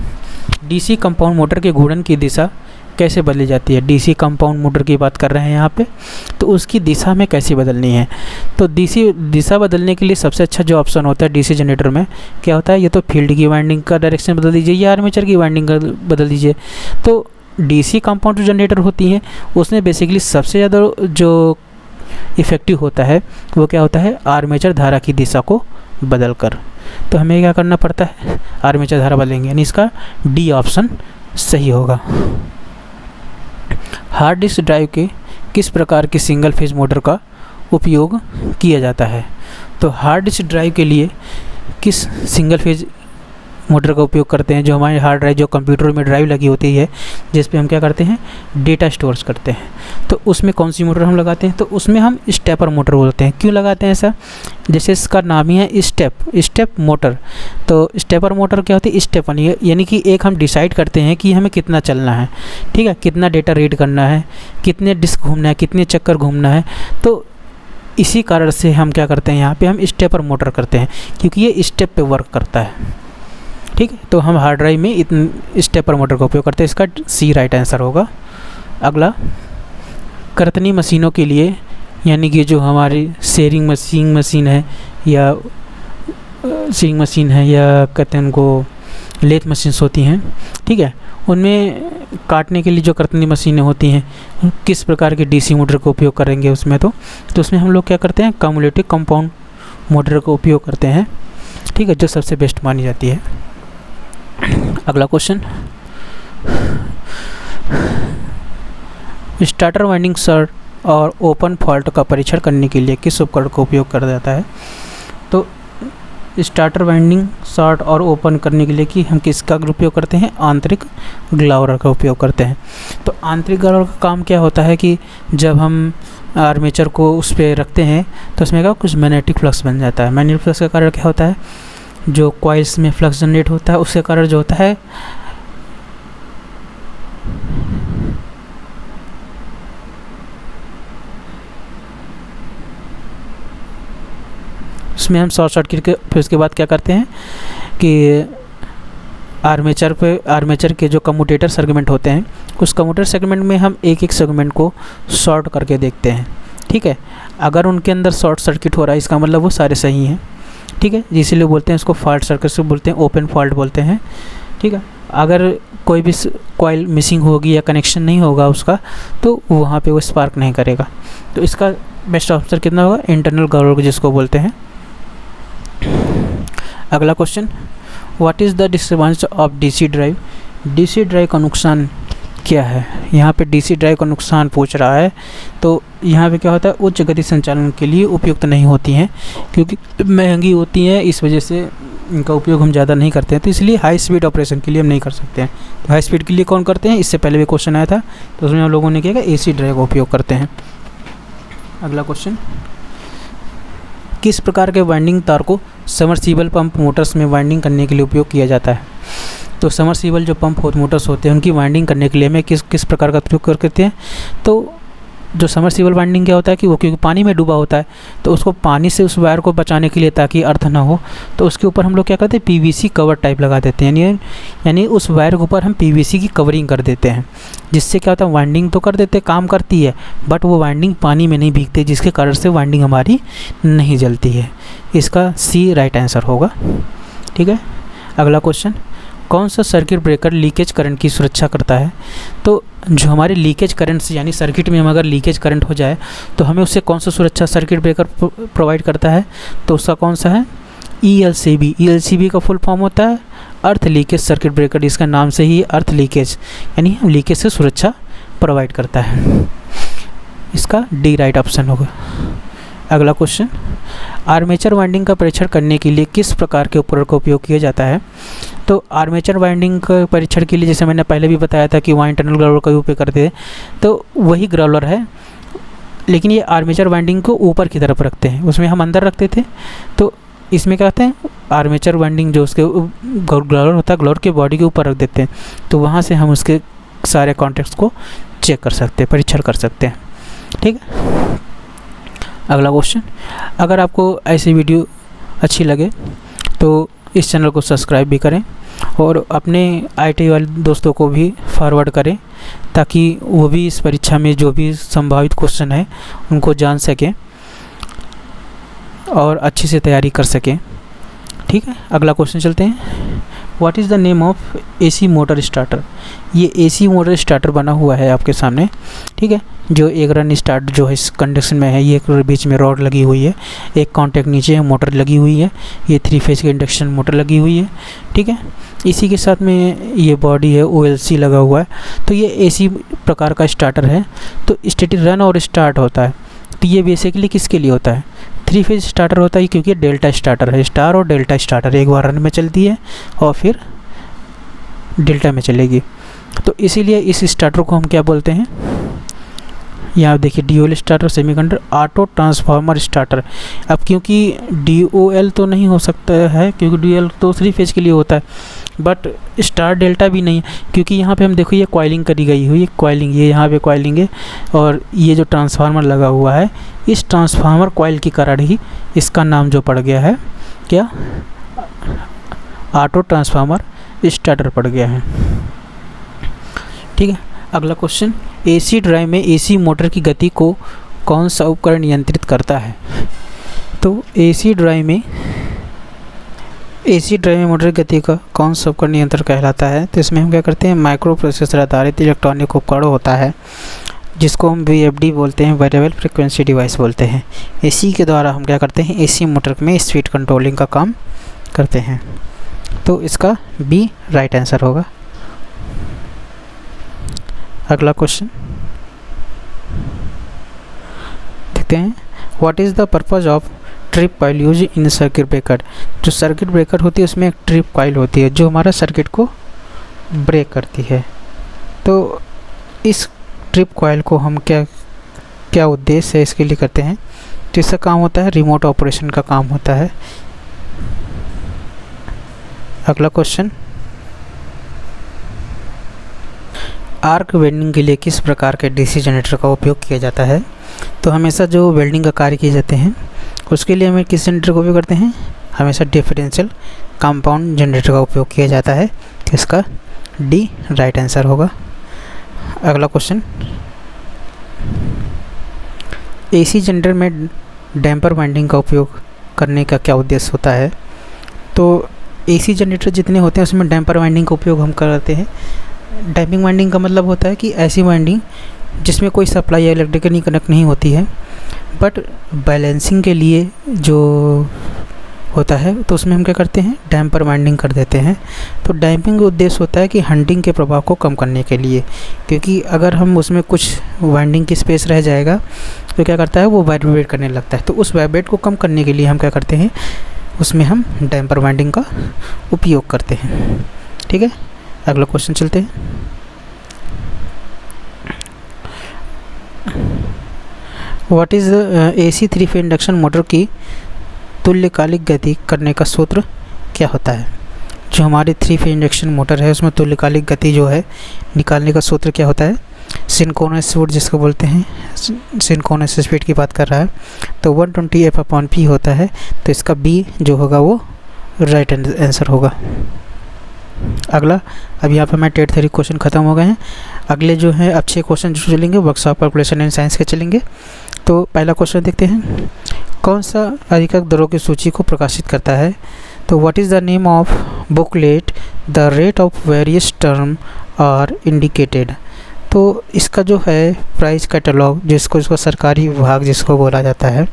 डीसी कंपाउंड मोटर के घूर्णन की दिशा कैसे बदली जाती है। डीसी कंपाउंड मोटर की बात कर रहे हैं यहाँ पे, तो उसकी दिशा में कैसे बदलनी है। तो डीसी दिशा बदलने के लिए सबसे अच्छा जो ऑप्शन होता है डीसी जनरेटर में क्या होता है, ये तो फील्ड की वाइंडिंग का डायरेक्शन बदल दीजिए या आर्मेचर की वाइंडिंग का बदल दीजिए। तो डीसी कंपाउंड जो जनरेटर होती हैं उसमें बेसिकली सबसे ज़्यादा जो इफ़ेक्टिव होता है वो क्या होता है, आर्मेचर धारा की दिशा को बदलकर। तो हमें क्या करना पड़ता है, आर्मेचर धारा बदलेंगे, यानी इसका डी ऑप्शन सही होगा। हार्ड डिस्क ड्राइव के किस प्रकार की सिंगल फेज मोटर का उपयोग किया जाता है। तो हार्ड डिस्क ड्राइव के लिए किस सिंगल फेज मोटर का उपयोग करते हैं, जो हमारे हार्ड ड्राइव जो कंप्यूटर में ड्राइव लगी होती है जिस पे हम क्या करते हैं, डेटा स्टोर्स करते हैं। तो उसमें कौन सी मोटर हम लगाते हैं, तो उसमें हम स्टेपर मोटर बोलते हैं। क्यों लगाते हैं ऐसा, जैसे इसका नाम ही है स्टेप मोटर। तो स्टेपर मोटर क्या होती है, स्टेप यानी कि एक हम डिसाइड करते हैं कि हमें कितना चलना है, ठीक है, कितना डेटा रीड करना है, कितने डिस्क घूमना है, कितने चक्कर घूमना है। तो इसी कारण से हम क्या करते हैं, यहाँ पे हम स्टेपर मोटर करते हैं क्योंकि ये स्टेप पे वर्क करता है, ठीक है। तो हम हार्ड ड्राइव में स्टेपर मोटर का उपयोग करते हैं, इसका सी राइट आंसर होगा। अगला, कर्तनी मशीनों के लिए यानी कि जो हमारी सीइंग मशीन है या कहते हैं उनको लेथ मशीन्स होती हैं, ठीक है, उनमें काटने के लिए जो कर्तनी मशीनें होती हैं किस प्रकार के डीसी मोटर का उपयोग करेंगे उसमें। तो उसमें हम लोग क्या करते हैं, कम्युलेटिव कंपाउंड मोटर का उपयोग करते हैं, ठीक है, जो सबसे बेस्ट मानी जाती है। अगला क्वेश्चन, स्टार्टर वाइंडिंग शॉर्ट और ओपन फॉल्ट का परीक्षण करने के लिए किस उपकरण का उपयोग किया जाता है। तो स्टार्टर वाइंडिंग शॉर्ट और ओपन करने के लिए कि हम किसका उपयोग करते हैं, आंतरिक ग्लाउरर का उपयोग करते हैं। तो आंतरिक ग्लाउरर का काम क्या होता है कि जब हम आर्मेचर को उस पर रखते हैं तो उसमें क्या कुछ मैग्नेटिक फ्लक्स बन जाता है। मैग्नेटिक फ्लक्स का कारण क्या होता है, जो कॉइल्स में फ्लक्स जनरेट होता है उसके कारण जो होता है उसमें हम शॉर्ट सर्किट के फिर उसके बाद क्या करते हैं कि आर्मेचर के जो कम्यूटेटर सेगमेंट होते हैं उस कम्यूटेटर सेगमेंट में हम एक एक सेगमेंट को शॉर्ट करके देखते हैं, ठीक है। अगर उनके अंदर शॉर्ट सर्किट हो रहा है इसका मतलब वो सारे सही हैं, ठीक है, इसीलिए बोलते हैं इसको फॉल्ट सर्किट से बोलते हैं, ओपन फॉल्ट बोलते हैं, ठीक है। अगर कोई भी कॉइल मिसिंग होगी या कनेक्शन नहीं होगा उसका, तो वहाँ पे वो स्पार्क नहीं करेगा। तो इसका बेस्ट आंसर कितना होगा? इंटरनल ग्राउलर जिसको बोलते हैं। अगला question, what is the disadvantage of DC drive? DC drive का नुकसान क्या है? यहाँ पे डीसी ड्राइव का नुकसान पूछ रहा है। तो यहाँ पे क्या होता है, उच्च गति संचालन के लिए उपयुक्त नहीं होती हैं, क्योंकि महंगी होती हैं, इस वजह से इनका उपयोग हम ज़्यादा नहीं करते हैं। तो इसलिए हाई स्पीड ऑपरेशन के लिए हम नहीं कर सकते हैं। तो हाई स्पीड के लिए कौन करते हैं? इससे पहले भी क्वेश्चन आया था, तो उसमें हम लोगों ने क्या किया, एसी ड्राइव का उपयोग करते हैं। अगला क्वेश्चन, किस प्रकार के वाइंडिंग तार को समरसीबल पंप मोटर्स में वाइंडिंग करने के लिए उपयोग किया जाता है? तो समरसीबल जो पंप मोटर्स होते हैं उनकी वाइंडिंग करने के लिए हमें किस प्रकार का उपयोग करते हैं? तो जो समरसीबल वाइंडिंग क्या होता है कि वो क्योंकि पानी में डूबा होता है, तो उसको पानी से उस वायर को बचाने के लिए, ताकि अर्थ ना हो, तो उसके ऊपर हम लोग क्या करते हैं, पीवीसी कवर टाइप लगा देते हैं। यानी उस वायर के ऊपर हम पीवीसी की कवरिंग कर देते हैं, जिससे क्या होता है, वाइंडिंग तो कर देते, काम करती है, बट वो वाइंडिंग पानी में नहीं भीगती, जिसके कारण से वाइंडिंग हमारी नहीं जलती है। इसका सी राइट आंसर होगा। ठीक है। अगला क्वेश्चन, कौन सा सर्किट ब्रेकर लीकेज करंट की सुरक्षा करता है? तो जो हमारे लीकेज करंट से, यानी सर्किट में हम अगर लीकेज करंट हो जाए तो हमें उससे कौन सा सुरक्षा सर्किट ब्रेकर प्रोवाइड करता है? तो उसका कौन सा है? ELCB। ELCB का फुल फॉर्म होता है अर्थ लीकेज सर्किट ब्रेकर। इसका नाम से ही अर्थ लीकेज, यानी हम लीकेज से सुरक्षा प्रोवाइड करता है। इसका डी राइट ऑप्शन होगा। अगला क्वेश्चन, आर्मेचर वाइंडिंग का परीक्षण करने के लिए किस प्रकार के उपकरण का उपयोग किया जाता है? तो आर्मेचर वाइंडिंग का परीक्षण के लिए, जैसे मैंने पहले भी बताया था कि वहाँ इंटरनल ग्राउलर का उपयोग करते हैं, तो वही ग्राउलर है, लेकिन ये आर्मेचर वाइंडिंग को ऊपर की तरफ रखते हैं, उसमें हम अंदर रखते थे। तो इसमें क्या कहते हैं, आर्मेचर वाइंडिंग जो उसके ग्राउलर होता है, ग्राउलर के बॉडी के ऊपर रख देते हैं, तो वहाँ से हम उसके सारे कॉन्टैक्ट्स को चेक कर सकते हैं, परीक्षण कर सकते हैं। ठीक है। अगला क्वेश्चन, अगर आपको ऐसी वीडियो अच्छी लगे तो इस चैनल को सब्सक्राइब भी करें और अपने IT वाले दोस्तों को भी फॉरवर्ड करें, ताकि वो भी इस परीक्षा में जो भी संभावित क्वेश्चन है उनको जान सकें और अच्छे से तैयारी कर सकें। ठीक है। अगला क्वेश्चन चलते हैं, what is the name of AC motor starter? ये AC मोटर स्टार्टर बना हुआ है आपके सामने। ठीक है। जो एक रन स्टार्ट जो है इस कंडीशन में है, ये एक बीच में रॉड लगी हुई है, एक कॉन्टैक्ट नीचे है, मोटर लगी हुई है, ये 3 फेज की इंडक्शन मोटर लगी हुई है। ठीक है। इसी के साथ में ये बॉडी है, OLC लगा हुआ है। तो ये AC प्रकार का स्टार्टर है। तो स्टैटिक रन और स्टार्ट होता है, तो ये बेसिकली किसके लिए होता है? 3 फेज स्टार्टर होता है, क्योंकि डेल्टा स्टार्टर है। स्टार और डेल्टा स्टार्टर एक बार रन में चलती है और फिर डेल्टा में चलेगी। तो इसीलिए इस स्टार्टर को हम क्या बोलते हैं? यहाँ देखिए, DOL starter, semiconductor auto transformer starter. अब क्योंकि DOL तो नहीं हो सकता है, क्योंकि DOL तो 3 फेज के लिए होता है, बट स्टार डेल्टा भी नहीं है, क्योंकि यहाँ पे हम देखो ये कॉइलिंग करी गई हुई है, कॉइलिंग, ये यहाँ पे कॉइलिंग है, और ये जो ट्रांसफार्मर लगा हुआ है, इस ट्रांसफार्मर कॉइल के कारण ही इसका नाम जो पड़ गया है, क्या, ऑटो ट्रांसफार्मर स्टार्टर पड़ गया है। ठीक है। अगला क्वेश्चन, AC ड्राइव में AC मोटर की गति को कौन सा उपकरण नियंत्रित करता है? तो AC ड्राइव में मोटर की गति का कौन सा उपकरण नियंत्रण कहलाता है? तो इसमें हम क्या करते हैं, माइक्रो प्रोसेसर आधारित इलेक्ट्रॉनिक उपकरण होता है, जिसको हम VFD बोलते हैं, वेरिएबल फ्रिक्वेंसी डिवाइस बोलते हैं। AC के द्वारा हम क्या करते हैं, AC मोटर में स्पीड कंट्रोलिंग का काम करते हैं। तो इसका B राइट आंसर होगा। अगला क्वेश्चन देखते हैं, what is the purpose of trip coil use in circuit breaker? जो सर्किट ब्रेकर होती है उसमें एक ट्रिप कॉइल होती है, जो हमारा सर्किट को ब्रेक करती है। तो इस ट्रिप कॉइल को हम क्या उद्देश्य है इसके लिए करते हैं? तो इसका काम होता है, रिमोट ऑपरेशन का काम होता है। अगला क्वेश्चन, आर्क वेल्डिंग के लिए किस प्रकार के DC जनरेटर का उपयोग किया जाता है? तो हमेशा जो वेल्डिंग का कार्य किए जाते हैं उसके लिए हमें किस जनरेटर का उपयोग करते हैं? हमेशा डिफरेंशियल कंपाउंड जनरेटर का उपयोग किया जाता है। तो इसका D राइट आंसर होगा। अगला क्वेश्चन, AC जनरेटर में डैम्पर वाइंडिंग का उपयोग करने का क्या उद्देश्य होता है? तो एसी जनरेटर जितने होते हैं उसमें डैम्पर वाइंडिंग का उपयोग हम करते हैं। डैम्पिंग वाइंडिंग का मतलब होता है कि ऐसी वाइंडिंग जिसमें कोई सप्लाई या इलेक्ट्रिकली कनेक्ट नहीं होती है, बट बैलेंसिंग के लिए जो होता है तो उसमें हम क्या करते हैं, डैम्पर वाइंडिंग कर देते हैं। तो डैम्पिंग का उद्देश्य होता है कि हंटिंग के प्रभाव को कम करने के लिए, क्योंकि अगर हम उसमें कुछ वाइंडिंग की स्पेस रह जाएगा तो क्या करता है, वो वाइब्रेट करने लगता है। तो उस वाइब्रेट को कम करने के लिए हम क्या करते हैं, उसमें हम डैम्पर वाइंडिंग का उपयोग करते हैं। ठीक है, अगला क्वेश्चन चलते हैं। व्हाट इज़ AC 3-फेज इंडक्शन मोटर की तुल्यकालिक गति करने का सूत्र क्या होता है? जो हमारी 3-फेज इंडक्शन मोटर है उसमें तुल्यकालिक गति जो है निकालने का सूत्र क्या होता है? सिंक्रोनस स्पीड जिसको बोलते हैं, सिंक्रोनस स्पीड की बात कर रहा है, तो 120 F/P होता है। तो इसका B जो होगा वो राइट आंसर होगा। अगला, अब यहाँ पे मैं टेट थ्योरी क्वेश्चन ख़त्म हो गए हैं। अगले जो है अब 6 क्वेश्चन जो चलेंगे वर्कशॉप कैलकुलेशन एंड साइंस के चलेंगे। तो पहला क्वेश्चन देखते हैं, कौन सा अधिकतम दरों की सूची को प्रकाशित करता है? तो what is the name of booklet the rate of various term are indicated? तो इसका जो है प्राइस कैटलॉग जिसको सरकारी विभाग जिसको बोला जाता है,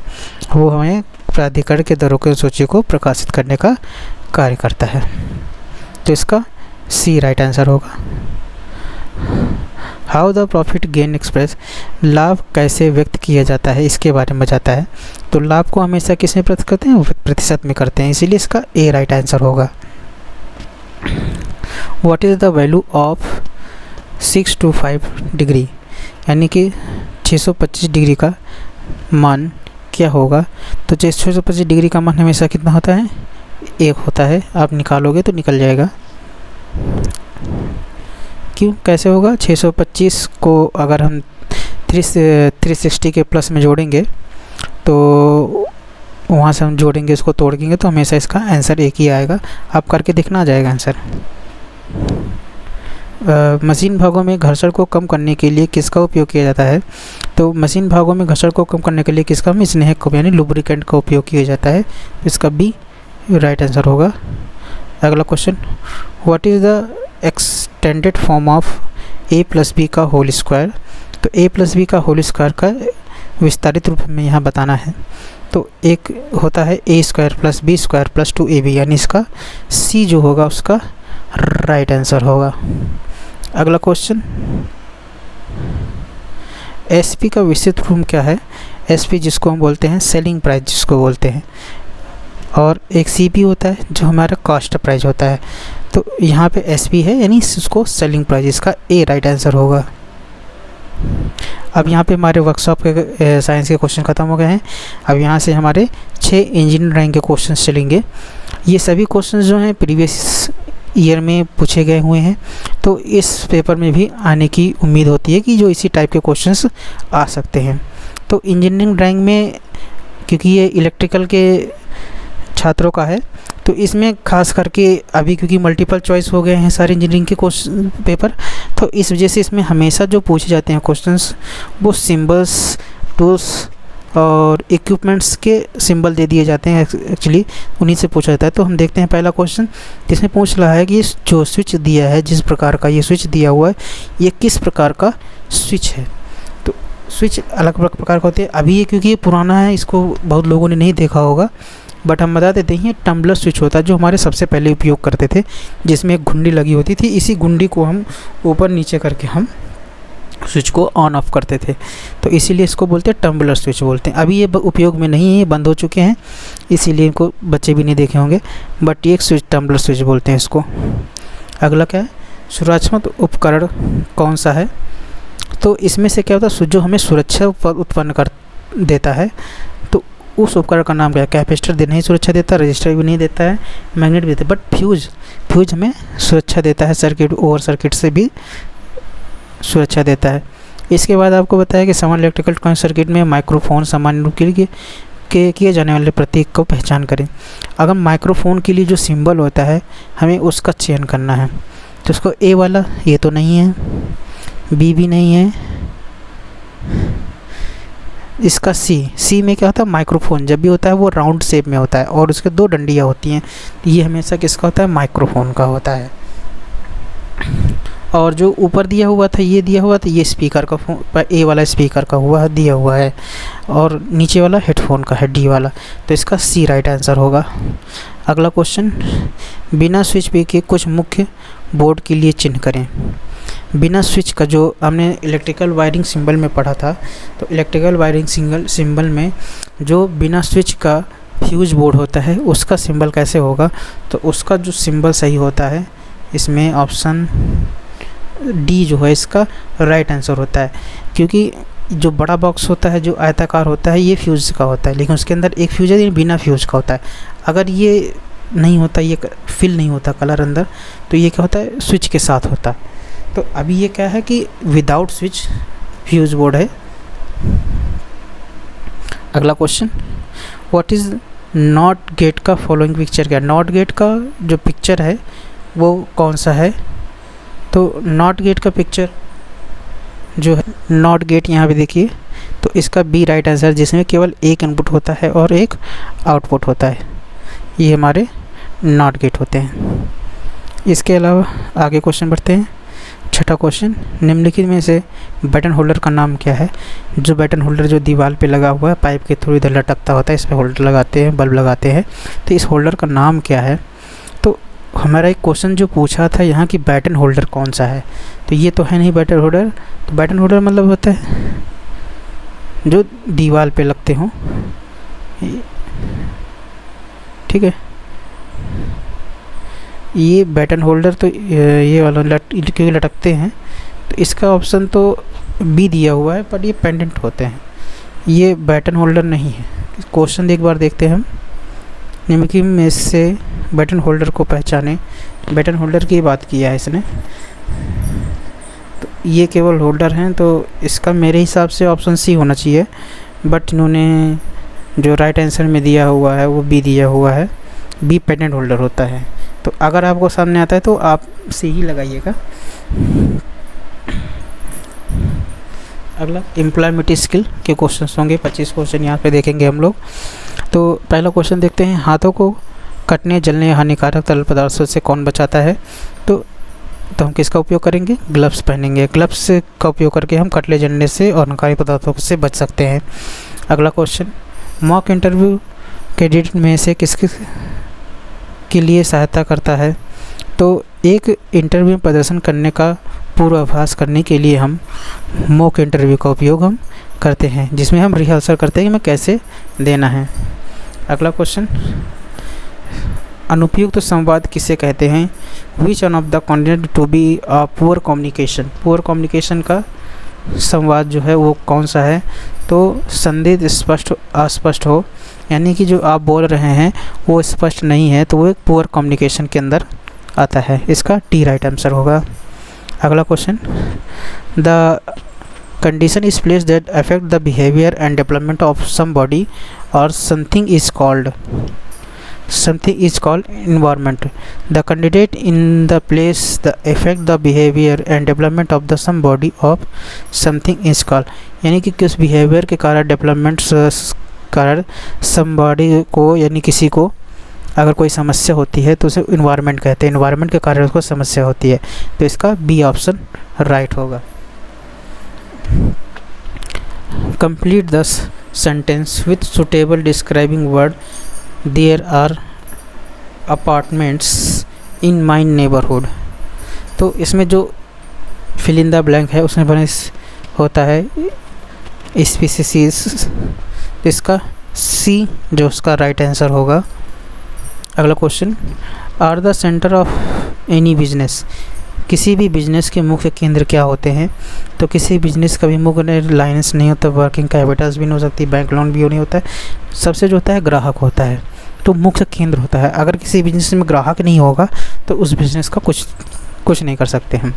वो हमें प्राधिकरण के दरों की सूची को प्रकाशित करने का कार्य करता है। तो इसका C राइट आंसर होगा। How the profit gain express, लाभ कैसे व्यक्त किया जाता है इसके बारे में बताता है। तो लाभ को हमेशा किस में व्यक्त करते हैं, प्रतिशत में करते हैं, इसीलिए इसका A राइट आंसर होगा। What is the value of 625 degree, यानी कि 625 डिग्री का मान क्या होगा? तो 625 डिग्री का मान हमेशा कितना होता है, 1 होता है। आप निकालोगे तो निकल जाएगा। क्यों, कैसे होगा? 625 को अगर हम 360 के प्लस में जोड़ेंगे तो वहाँ से हम जोड़ेंगे, इसको तोड़ेंगे तो हमेशा इसका आंसर 1 ही आएगा। आप करके देखना, आ जाएगा आंसर। मशीन भागों में घर्षण को कम करने के लिए किसका उपयोग किया जाता है? तो मशीन भागों में घर्षण को कम करने के लिए किसका, स्नेहक को यानी लुब्रिकेंट का उपयोग किया जाता है। इसका B राइट आंसर होगा। अगला question, what is the extended form of A+B का होल स्क्वायर? तो A+B का होल स्क्वायर का विस्तारित रूप में यहाँ बताना है। तो एक होता है A² + B² + 2AB, यानी इसका C जो होगा उसका राइट आंसर होगा। अगला क्वेश्चन, SP का विस्तृत रूप क्या है? SP जिसको हम बोलते हैं सेलिंग प्राइस जिसको बोलते हैं, और एक CP होता है जो हमारा कॉस्ट प्राइस होता है। तो यहाँ पे SP है यानी इसको सेलिंग प्राइस, इसका A राइट आंसर होगा। अब यहाँ पे हमारे वर्कशॉप के साइंस के क्वेश्चन ख़त्म हो गए हैं। अब यहाँ से हमारे 6 इंजीनियरिंग रैंक के क्वेश्चन चलेंगे। ये सभी क्वेश्चन जो हैं प्रीवियस ईयर में पूछे गए हुए हैं, तो इस पेपर में भी आने की उम्मीद होती है कि जो इसी टाइप के क्वेश्चंस आ सकते हैं। तो इंजीनियरिंग रैंक में, क्योंकि ये इलेक्ट्रिकल के छात्रों का है, तो इसमें खास करके अभी क्योंकि मल्टीपल चॉइस हो गए हैं सारे इंजीनियरिंग के क्वेश्चन पेपर, तो इस वजह से इसमें हमेशा जो पूछे जाते हैं क्वेश्चंस वो सिंबल्स, टूल्स और इक्विपमेंट्स के सिंबल दे दिए जाते हैं, एक्चुअली उन्हीं से पूछा जाता है। तो हम देखते हैं पहला क्वेश्चन, जिसमें पूछ रहा है कि जो स्विच दिया है, जिस प्रकार का ये स्विच दिया हुआ है, ये किस प्रकार का स्विच है। तो स्विच अलग अलग प्रकार का होते हैं। अभी ये क्योंकि ये पुराना है, इसको बहुत लोगों ने नहीं देखा होगा, बट हम बता देते हैं, टम्बलर स्विच होता है जो हमारे सबसे पहले उपयोग करते थे, जिसमें एक घुंडी लगी होती थी। इसी घुंडी को हम ऊपर नीचे करके हम स्विच को ऑन ऑफ करते थे, तो इसीलिए इसको बोलते हैं टम्बलर स्विच बोलते हैं। अभी ये उपयोग में नहीं है, बंद हो चुके हैं, इसीलिए इनको बच्चे भी नहीं देखे होंगे, बट ये एक स्विच टम्बलर स्विच बोलते हैं इसको। अगला क्या है, सुरक्षात्मक उपकरण कौन सा है? तो इसमें से क्या होता है, जो हमें सुरक्षा उत्पन्न कर देता है, तो उस उपकरण का नाम क्या है? कैपेसिटर नहीं सुरक्षा देता, रजिस्टर भी नहीं देता है, मैग्नेट भी देता है, बट फ्यूज हमें सुरक्षा देता है, सर्किट ओवर सर्किट से भी सुरक्षा देता है। इसके बाद आपको बताया कि सामान्य इलेक्ट्रिकल सर्किट में माइक्रोफोन सामान्य रूप के किए जाने वाले प्रतीक को पहचान करें। अगर माइक्रोफोन के लिए जो सिंबल होता है हमें उसका चयन करना है, तो उसको A वाला ये तो नहीं है, B भी नहीं है, इसका सी में क्या होता है, माइक्रोफोन जब भी होता है वो राउंड शेप में होता है और उसके 2 डंडियाँ होती हैं, तो ये हमेशा किसका होता है, माइक्रोफोन का होता है। और जो ऊपर दिया हुआ था, ये दिया हुआ था, ये स्पीकर का ए वाला स्पीकर का हुआ दिया हुआ है, और नीचे वाला हेडफोन का है, डी वाला, तो इसका सी राइट आंसर होगा। अगला क्वेश्चन, बिना स्विच पे के कुछ मुख्य बोर्ड के लिए चिन्ह करें। बिना स्विच का, जो हमने इलेक्ट्रिकल वायरिंग सिंबल में पढ़ा था, तो इलेक्ट्रिकल वायरिंग सिंबल में जो बिना स्विच का फ्यूज बोर्ड होता है उसका सिंबल कैसे होगा, तो उसका जो सिंबल सही होता है इसमें ऑप्शन डी जो है इसका राइट आंसर होता है, क्योंकि जो बड़ा बॉक्स होता है जो आयताकार होता है ये फ्यूज का होता है, लेकिन उसके अंदर एक फ्यूज है ये बिना फ्यूज का होता है। अगर ये नहीं होता, ये फिल नहीं होता कलर अंदर, तो ये क्या होता है, स्विच के साथ होता है। तो अभी ये क्या है कि विदाउट स्विच फ्यूज बोर्ड है। अगला question, what is not gate का फॉलोइंग पिक्चर क्या है। नॉट गेट का जो पिक्चर है वो कौन सा है, तो नॉट गेट का पिक्चर जो है, नॉट गेट यहाँ पे देखिए, तो इसका बी राइट आंसर, जिसमें केवल एक इनपुट होता है और एक आउटपुट होता है, ये हमारे नॉट गेट होते हैं। इसके अलावा आगे क्वेश्चन बढ़ते हैं। छठा क्वेश्चन, निम्नलिखित में से बटन होल्डर का नाम क्या है। जो बटन होल्डर जो दीवार पे लगा हुआ है, पाइप के थ्रू इधर लटकता होता है, इस पर होल्डर लगाते हैं, बल्ब लगाते हैं, तो इस होल्डर का नाम क्या है। तो हमारा एक क्वेश्चन जो पूछा था यहाँ कि बटन होल्डर कौन सा है, तो ये तो है नहीं बटन होल्डर। तो बटन होल्डर मतलब होता है जो दीवार पे लगते हों, ठीक है, ये बटन होल्डर, तो ये वाला क्योंकि लटकते हैं, तो इसका ऑप्शन तो बी दिया हुआ है, पर ये पेंडेंट होते हैं, ये बटन होल्डर नहीं है। क्वेश्चन एक बार देखते हैं हम। निम्नलिखित में से बटन होल्डर को पहचाने। बटन होल्डर की बात किया है इसने, तो ये केवल होल्डर हैं, तो इसका मेरे हिसाब से ऑप्शन सी होना चाहिए, बट इन्होंने जो राइट आंसर में दिया हुआ है वो बी दिया हुआ है, बी पेंडेंट होल्डर होता है। तो अगर आपको सामने आता है तो आप सी ही लगाइएगा। अगला एम्प्लॉयमेंट स्किल के क्वेश्चन होंगे, 25 क्वेश्चन यहाँ पे देखेंगे हम लोग। तो पहला क्वेश्चन देखते हैं, हाथों को कटने, जलने या हानिकारक तरल पदार्थों से कौन बचाता है। तो हम किसका उपयोग करेंगे, ग्लव्स पहनेंगे। ग्लव्स का उपयोग करके हम कटने, जलने से और हानिकारक पदार्थों से बच सकते हैं। अगला क्वेश्चन, मॉक इंटरव्यू कैंडिडेट में से किसके के लिए सहायता करता है। तो एक इंटरव्यू में प्रदर्शन करने का पूर्वाभास करने के लिए हम मॉक इंटरव्यू का उपयोग हम करते हैं, जिसमें हम रिहर्सल करते हैं कि मैं कैसे देना है। अगला क्वेश्चन, अनुपयुक्त संवाद किसे कहते हैं। Which one of the candidate to be a poor communication. Poor communication का संवाद जो है वो कौन सा है, तो संदेश स्पष्ट अस्पष्ट हो, यानी कि जो आप बोल रहे हैं वो स्पष्ट नहीं है, तो वो एक पुअर कम्युनिकेशन के अंदर आता है। इसका टी राइट आंसर होगा। अगला question, the condition is place that affect the behaviour and development of somebody और something is called environment. The candidate in the place the affect the behavior and development of the somebody of something is called, यानी कि किस behaviour के कारण, development कारण somebody को यानी किसी को अगर कोई समस्या होती है तो उसे इन्वायरमेंट कहते हैं। इन्वायरमेंट के कारण उसको समस्या होती है, तो इसका बी ऑप्शन राइट होगा। Complete the sentence with suitable describing word. There are apartments in my neighbourhood. तो इसमें जो फिल इन द ब्लैंक है उसमें बने होता है स्पीसीज, इसका सी जो उसका राइट आंसर होगा। अगला question, are the centre of any business. किसी भी बिजनेस के मुख्य केंद्र क्या होते हैं। तो किसी बिजनेस का भी मुख्य लाइनेंस नहीं होता, वर्किंग कैपिटल्स भी नहीं हो सकती, बैंक लोन भी नहीं होता है, सबसे जो होता है ग्राहक होता है, तो मुख्य केंद्र होता है। अगर किसी बिजनेस में ग्राहक नहीं होगा तो उस बिज़नेस का कुछ नहीं कर सकते हम,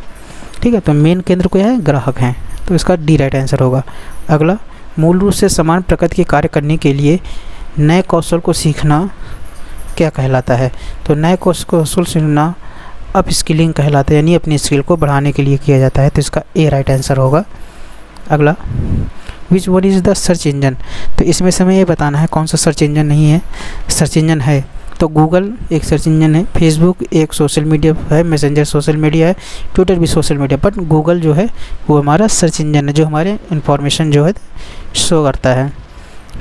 ठीक है। तो मेन केंद्र क्या है, ग्राहक हैं, तो इसका डी राइट आंसर होगा। अगला, मूल रूप से समान प्रकृति के कार्य करने के लिए नए कौशल को सीखना क्या कहलाता है। तो नए कौशल सीखना अप स्किलिंग कहलाता है, यानी अपनी स्किल को बढ़ाने के लिए किया जाता है, तो इसका ए राइट आंसर होगा। अगला, which one is the search engine, तो इसमें से हमें ये बताना है कौन सा सर्च इंजन नहीं है, सर्च इंजन है। तो गूगल एक सर्च इंजन है, फेसबुक एक सोशल मीडिया है, मैसेंजर सोशल मीडिया है, ट्विटर भी सोशल मीडिया, बट गूगल जो है वो हमारा सर्च इंजन है जो हमारे इंफॉर्मेशन जो है शो करता है।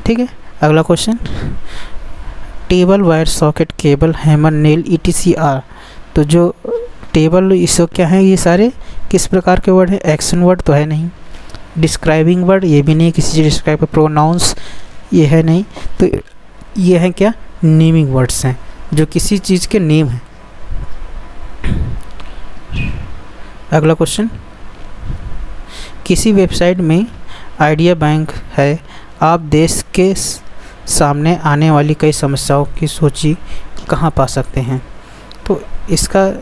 ठीक है, अगला question, table, wire, socket, cable, hammer, nail, ETCR। तो जो टेबल इसको क्या है, ये सारे किस प्रकार के वर्ड है, एक्शन वर्ड तो है नहीं, डिस्क्राइबिंग वर्ड ये भी नहीं, किसी चीज़ डिस्क्राइब कर, प्रोनाउंस ये है नहीं, तो ये है क्या, नेमिंग वर्ड्स हैं जो किसी चीज़ के नेम हैं। अगला क्वेश्चन, किसी वेबसाइट में आइडिया बैंक है, आप देश के सामने आने वाली कई समस्याओं की सूची कहाँ पा सकते हैं। तो इसका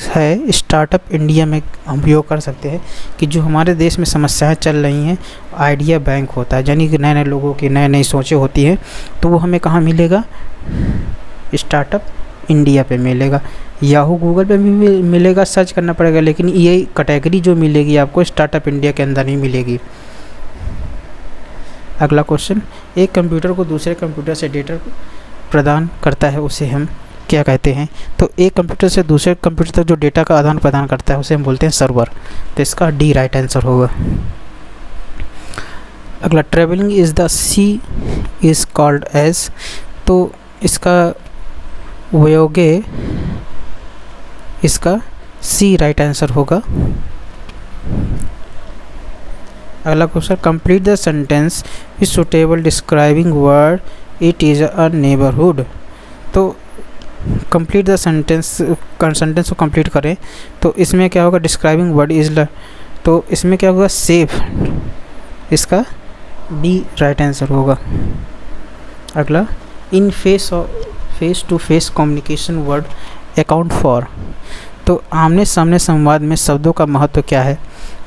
है स्टार्टअप इंडिया में हम उपयोग कर सकते हैं कि जो हमारे देश में समस्याएं चल रही हैं, आइडिया बैंक होता है, यानी कि नए नए लोगों की नई नई सोचें होती हैं, तो वो हमें कहाँ मिलेगा, स्टार्टअप इंडिया पे मिलेगा। याहू गूगल पे भी मिलेगा, सर्च करना पड़ेगा, लेकिन ये कैटेगरी जो मिलेगी आपको स्टार्टअप इंडिया के अंदर ही मिलेगी। अगला क्वेश्चन, एक कंप्यूटर को दूसरे कंप्यूटर से डेटा प्रदान करता है उसे हम क्या कहते हैं। तो एक कंप्यूटर से दूसरे कंप्यूटर तक जो डेटा का आदान प्रदान करता है उसे हम बोलते हैं सर्वर। तो इसका डी राइट आंसर होगा। अगला, travelling is the C is called age. तो इसका वयोगे इसका सी राइट आंसर होगा। अगला question, complete the sentence with suitable describing word, it is a neighbourhood. तो कंप्लीट द सेंटेंस को कंप्लीट करें, तो इसमें क्या होगा, डिस्क्राइबिंग वर्ड इज तो इसमें क्या होगा, सेफ, इसका डी राइट आंसर होगा। अगला, in face to face communication word account for. तो आमने सामने संवाद में शब्दों का महत्व क्या है।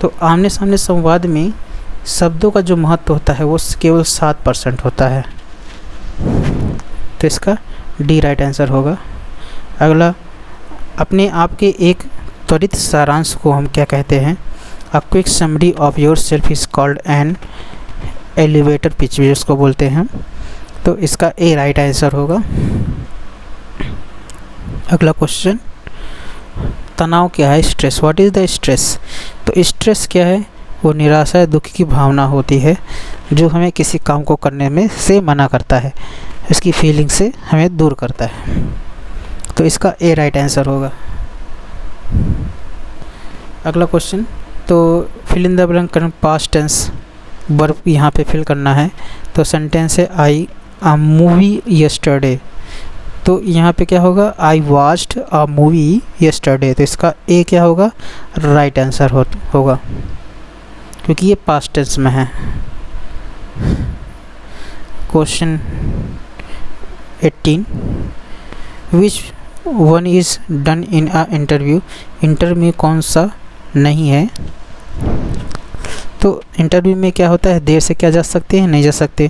तो आमने सामने संवाद में शब्दों का जो महत्व होता है वो केवल 7% होता है। तो इसका डी राइट आंसर होगा। अगला, अपने आप के एक त्वरित सारांश को हम क्या कहते हैं, a quick summary of your self is called an elevator pitch, जिसको बोलते हैं। तो इसका ए राइट आंसर होगा। अगला क्वेश्चन, तनाव क्या है, stress, what is the stress. तो स्ट्रेस क्या है, वो निराशा या दुख की भावना होती है जो हमें किसी काम को करने में से मना करता है, इसकी फीलिंग से हमें दूर करता है। तो इसका ए राइट आंसर होगा। अगला क्वेश्चन, तो फिल इन द ब्लैंक करना, पास्ट टेंस वर्ब यहाँ पे फिल करना है। तो सेंटेंस है, आई अ मूवी यस्टरडे। तो यहाँ पे क्या होगा, I watched a movie yesterday. तो इसका ए क्या होगा, राइट आंसर होगा, क्योंकि ये पास्ट टेंस में है। Question 18, which one is done in a interview. Interview में कौन सा नहीं है। तो इंटरव्यू में क्या होता है, देर से क्या जा सकते हैं, नहीं जा सकते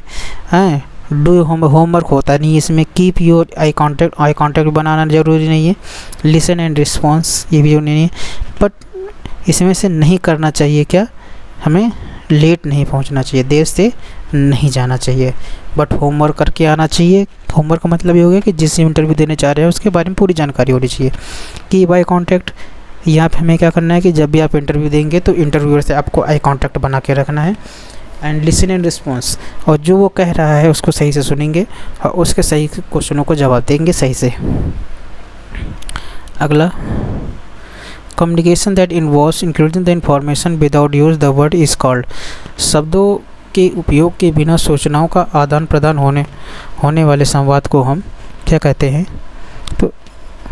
हैं। डू होमवर्क होता नहीं इसमें। कीप योर आई कांटेक्ट बनाना ज़रूरी नहीं है। लिसन एंड रिस्पॉन्स ये भी नहीं है। बट इसमें से नहीं करना चाहिए क्या, हमें लेट नहीं पहुंचना चाहिए, देर से नहीं जाना चाहिए, बट होमवर्क करके आना चाहिए। होमवर्क का मतलब ये हो गया कि जिस इंटरव्यू देने जा रहे हैं उसके बारे में पूरी जानकारी होनी चाहिए। कीप आई कांटेक्ट, यहाँ पे हमें क्या करना है कि जब भी आप इंटरव्यू देंगे तो इंटरव्यूअर से आपको आई कांटेक्ट बना के रखना है। एंड लिसन एंड रिस्पॉन्स, और जो वो कह रहा है उसको सही से सुनेंगे और उसके सही क्वेश्चनों को जवाब देंगे सही से। अगला, communication that involves including the information without use the word is called. शब्दों के उपयोग के बिना सूचनाओं का आदान प्रदान होने वाले संवाद को हम क्या कहते हैं। तो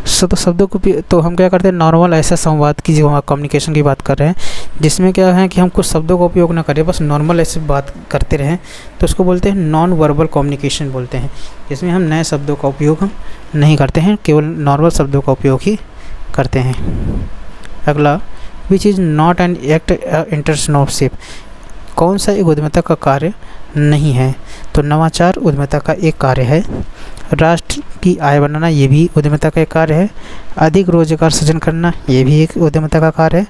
शब्दों को तो हम क्या करते हैं, नॉर्मल ऐसा संवाद की जो हम कम्युनिकेशन की बात कर रहे हैं जिसमें क्या है कि हम कुछ शब्दों का उपयोग ना करें, बस नॉर्मल ऐसे बात करते रहें, तो उसको बोलते हैं नॉन वर्बल कम्युनिकेशन बोलते हैं, जिसमें हम नए शब्दों का उपयोग हम नहीं करते हैं, केवल नॉर्मल शब्दों का उपयोग ही करते हैं। अगला, which is not an act entrepreneurship. कौन सा एक उद्यमिता का कार्य नहीं है। तो नवाचार उद्यमिता का एक कार्य है। राष्ट्र की आय बनाना ये भी उद्यमिता का एक कार्य है। अधिक रोजगार सृजन करना ये भी एक उद्यमिता का कार्य है।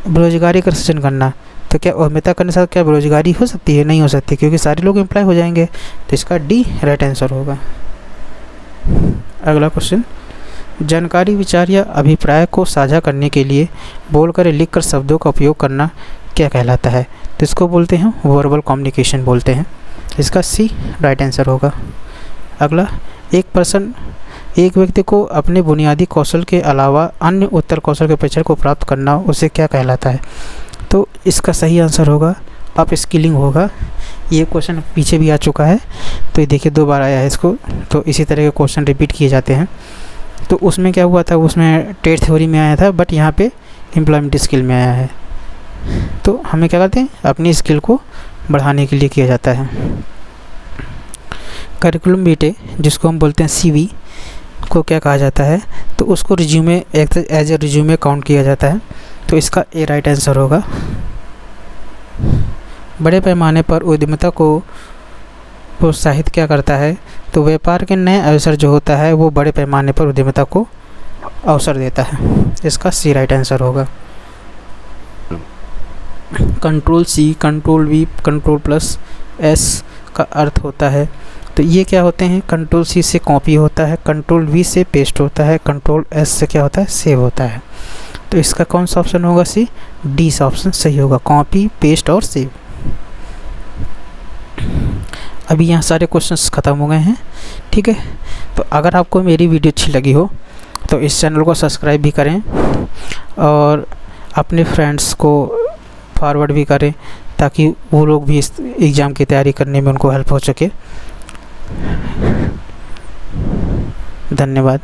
बेरोजगारी का सृजन करना तो क्या उद्यमिता करने से क्या बेरोजगारी हो सकती है? नहीं हो सकती, क्योंकि सारे लोग एम्प्लॉय हो जाएंगे। तो इसका डी राइट आंसर होगा। अगला क्वेश्चन, जानकारी, विचार या अभिप्राय को साझा करने के लिए बोलकर या लिखकर शब्दों का उपयोग करना क्या कहलाता है? तो इसको बोलते हैं वर्बल कम्युनिकेशन बोलते हैं। इसका सी राइट आंसर होगा। अगला, एक व्यक्ति को अपने बुनियादी कौशल के अलावा अन्य उत्तर कौशल के परिचय को प्राप्त करना उसे क्या कहलाता है? तो इसका सही आंसर होगा अप स्किलिंग होगा। ये क्वेश्चन पीछे भी आ चुका है, तो ये देखिए 2 बार आया है इसको। तो इसी तरह के क्वेश्चन रिपीट किए जाते हैं। तो उसमें क्या हुआ था, उसमें टेट थ्योरी में आया था, बट यहाँ पे एम्प्लॉयमेंट स्किल में आया है। तो हमें क्या करते हैं, अपनी स्किल को बढ़ाने के लिए किया जाता है। करिकुलम विटे, जिसको हम बोलते हैं CV को क्या कहा जाता है? तो उसको resume as a resume count किया जाता है। तो इसका ए राइट आंसर होगा। बड़े पैमाने पर उद्यमिता को प्रोत्साहित क्या करता है? तो व्यापार के नए अवसर जो होता है वो बड़े पैमाने पर उद्यमिता को अवसर देता है। इसका सी राइट आंसर होगा। Control C, control V, control plus S का अर्थ होता है। तो ये क्या होते हैं? कंट्रोल C से कॉपी होता है, कंट्रोल V से पेस्ट होता है, कंट्रोल S से क्या होता है? सेव होता है। तो इसका कौन सा ऑप्शन होगा? सी, डी सा ऑप्शन सही होगा, कॉपी, पेस्ट और सेव। अभी यहाँ सारे क्वेश्चंस ख़त्म हो गए हैं, ठीक है। तो अगर आपको मेरी वीडियो अच्छी लगी हो तो इस चैनल को सब्सक्राइब भी करें और अपने फ्रेंड्स को फॉरवर्ड भी करें, ताकि वो लोग भी इस एग्ज़ाम की तैयारी करने में उनको हेल्प हो सके। धन्यवाद।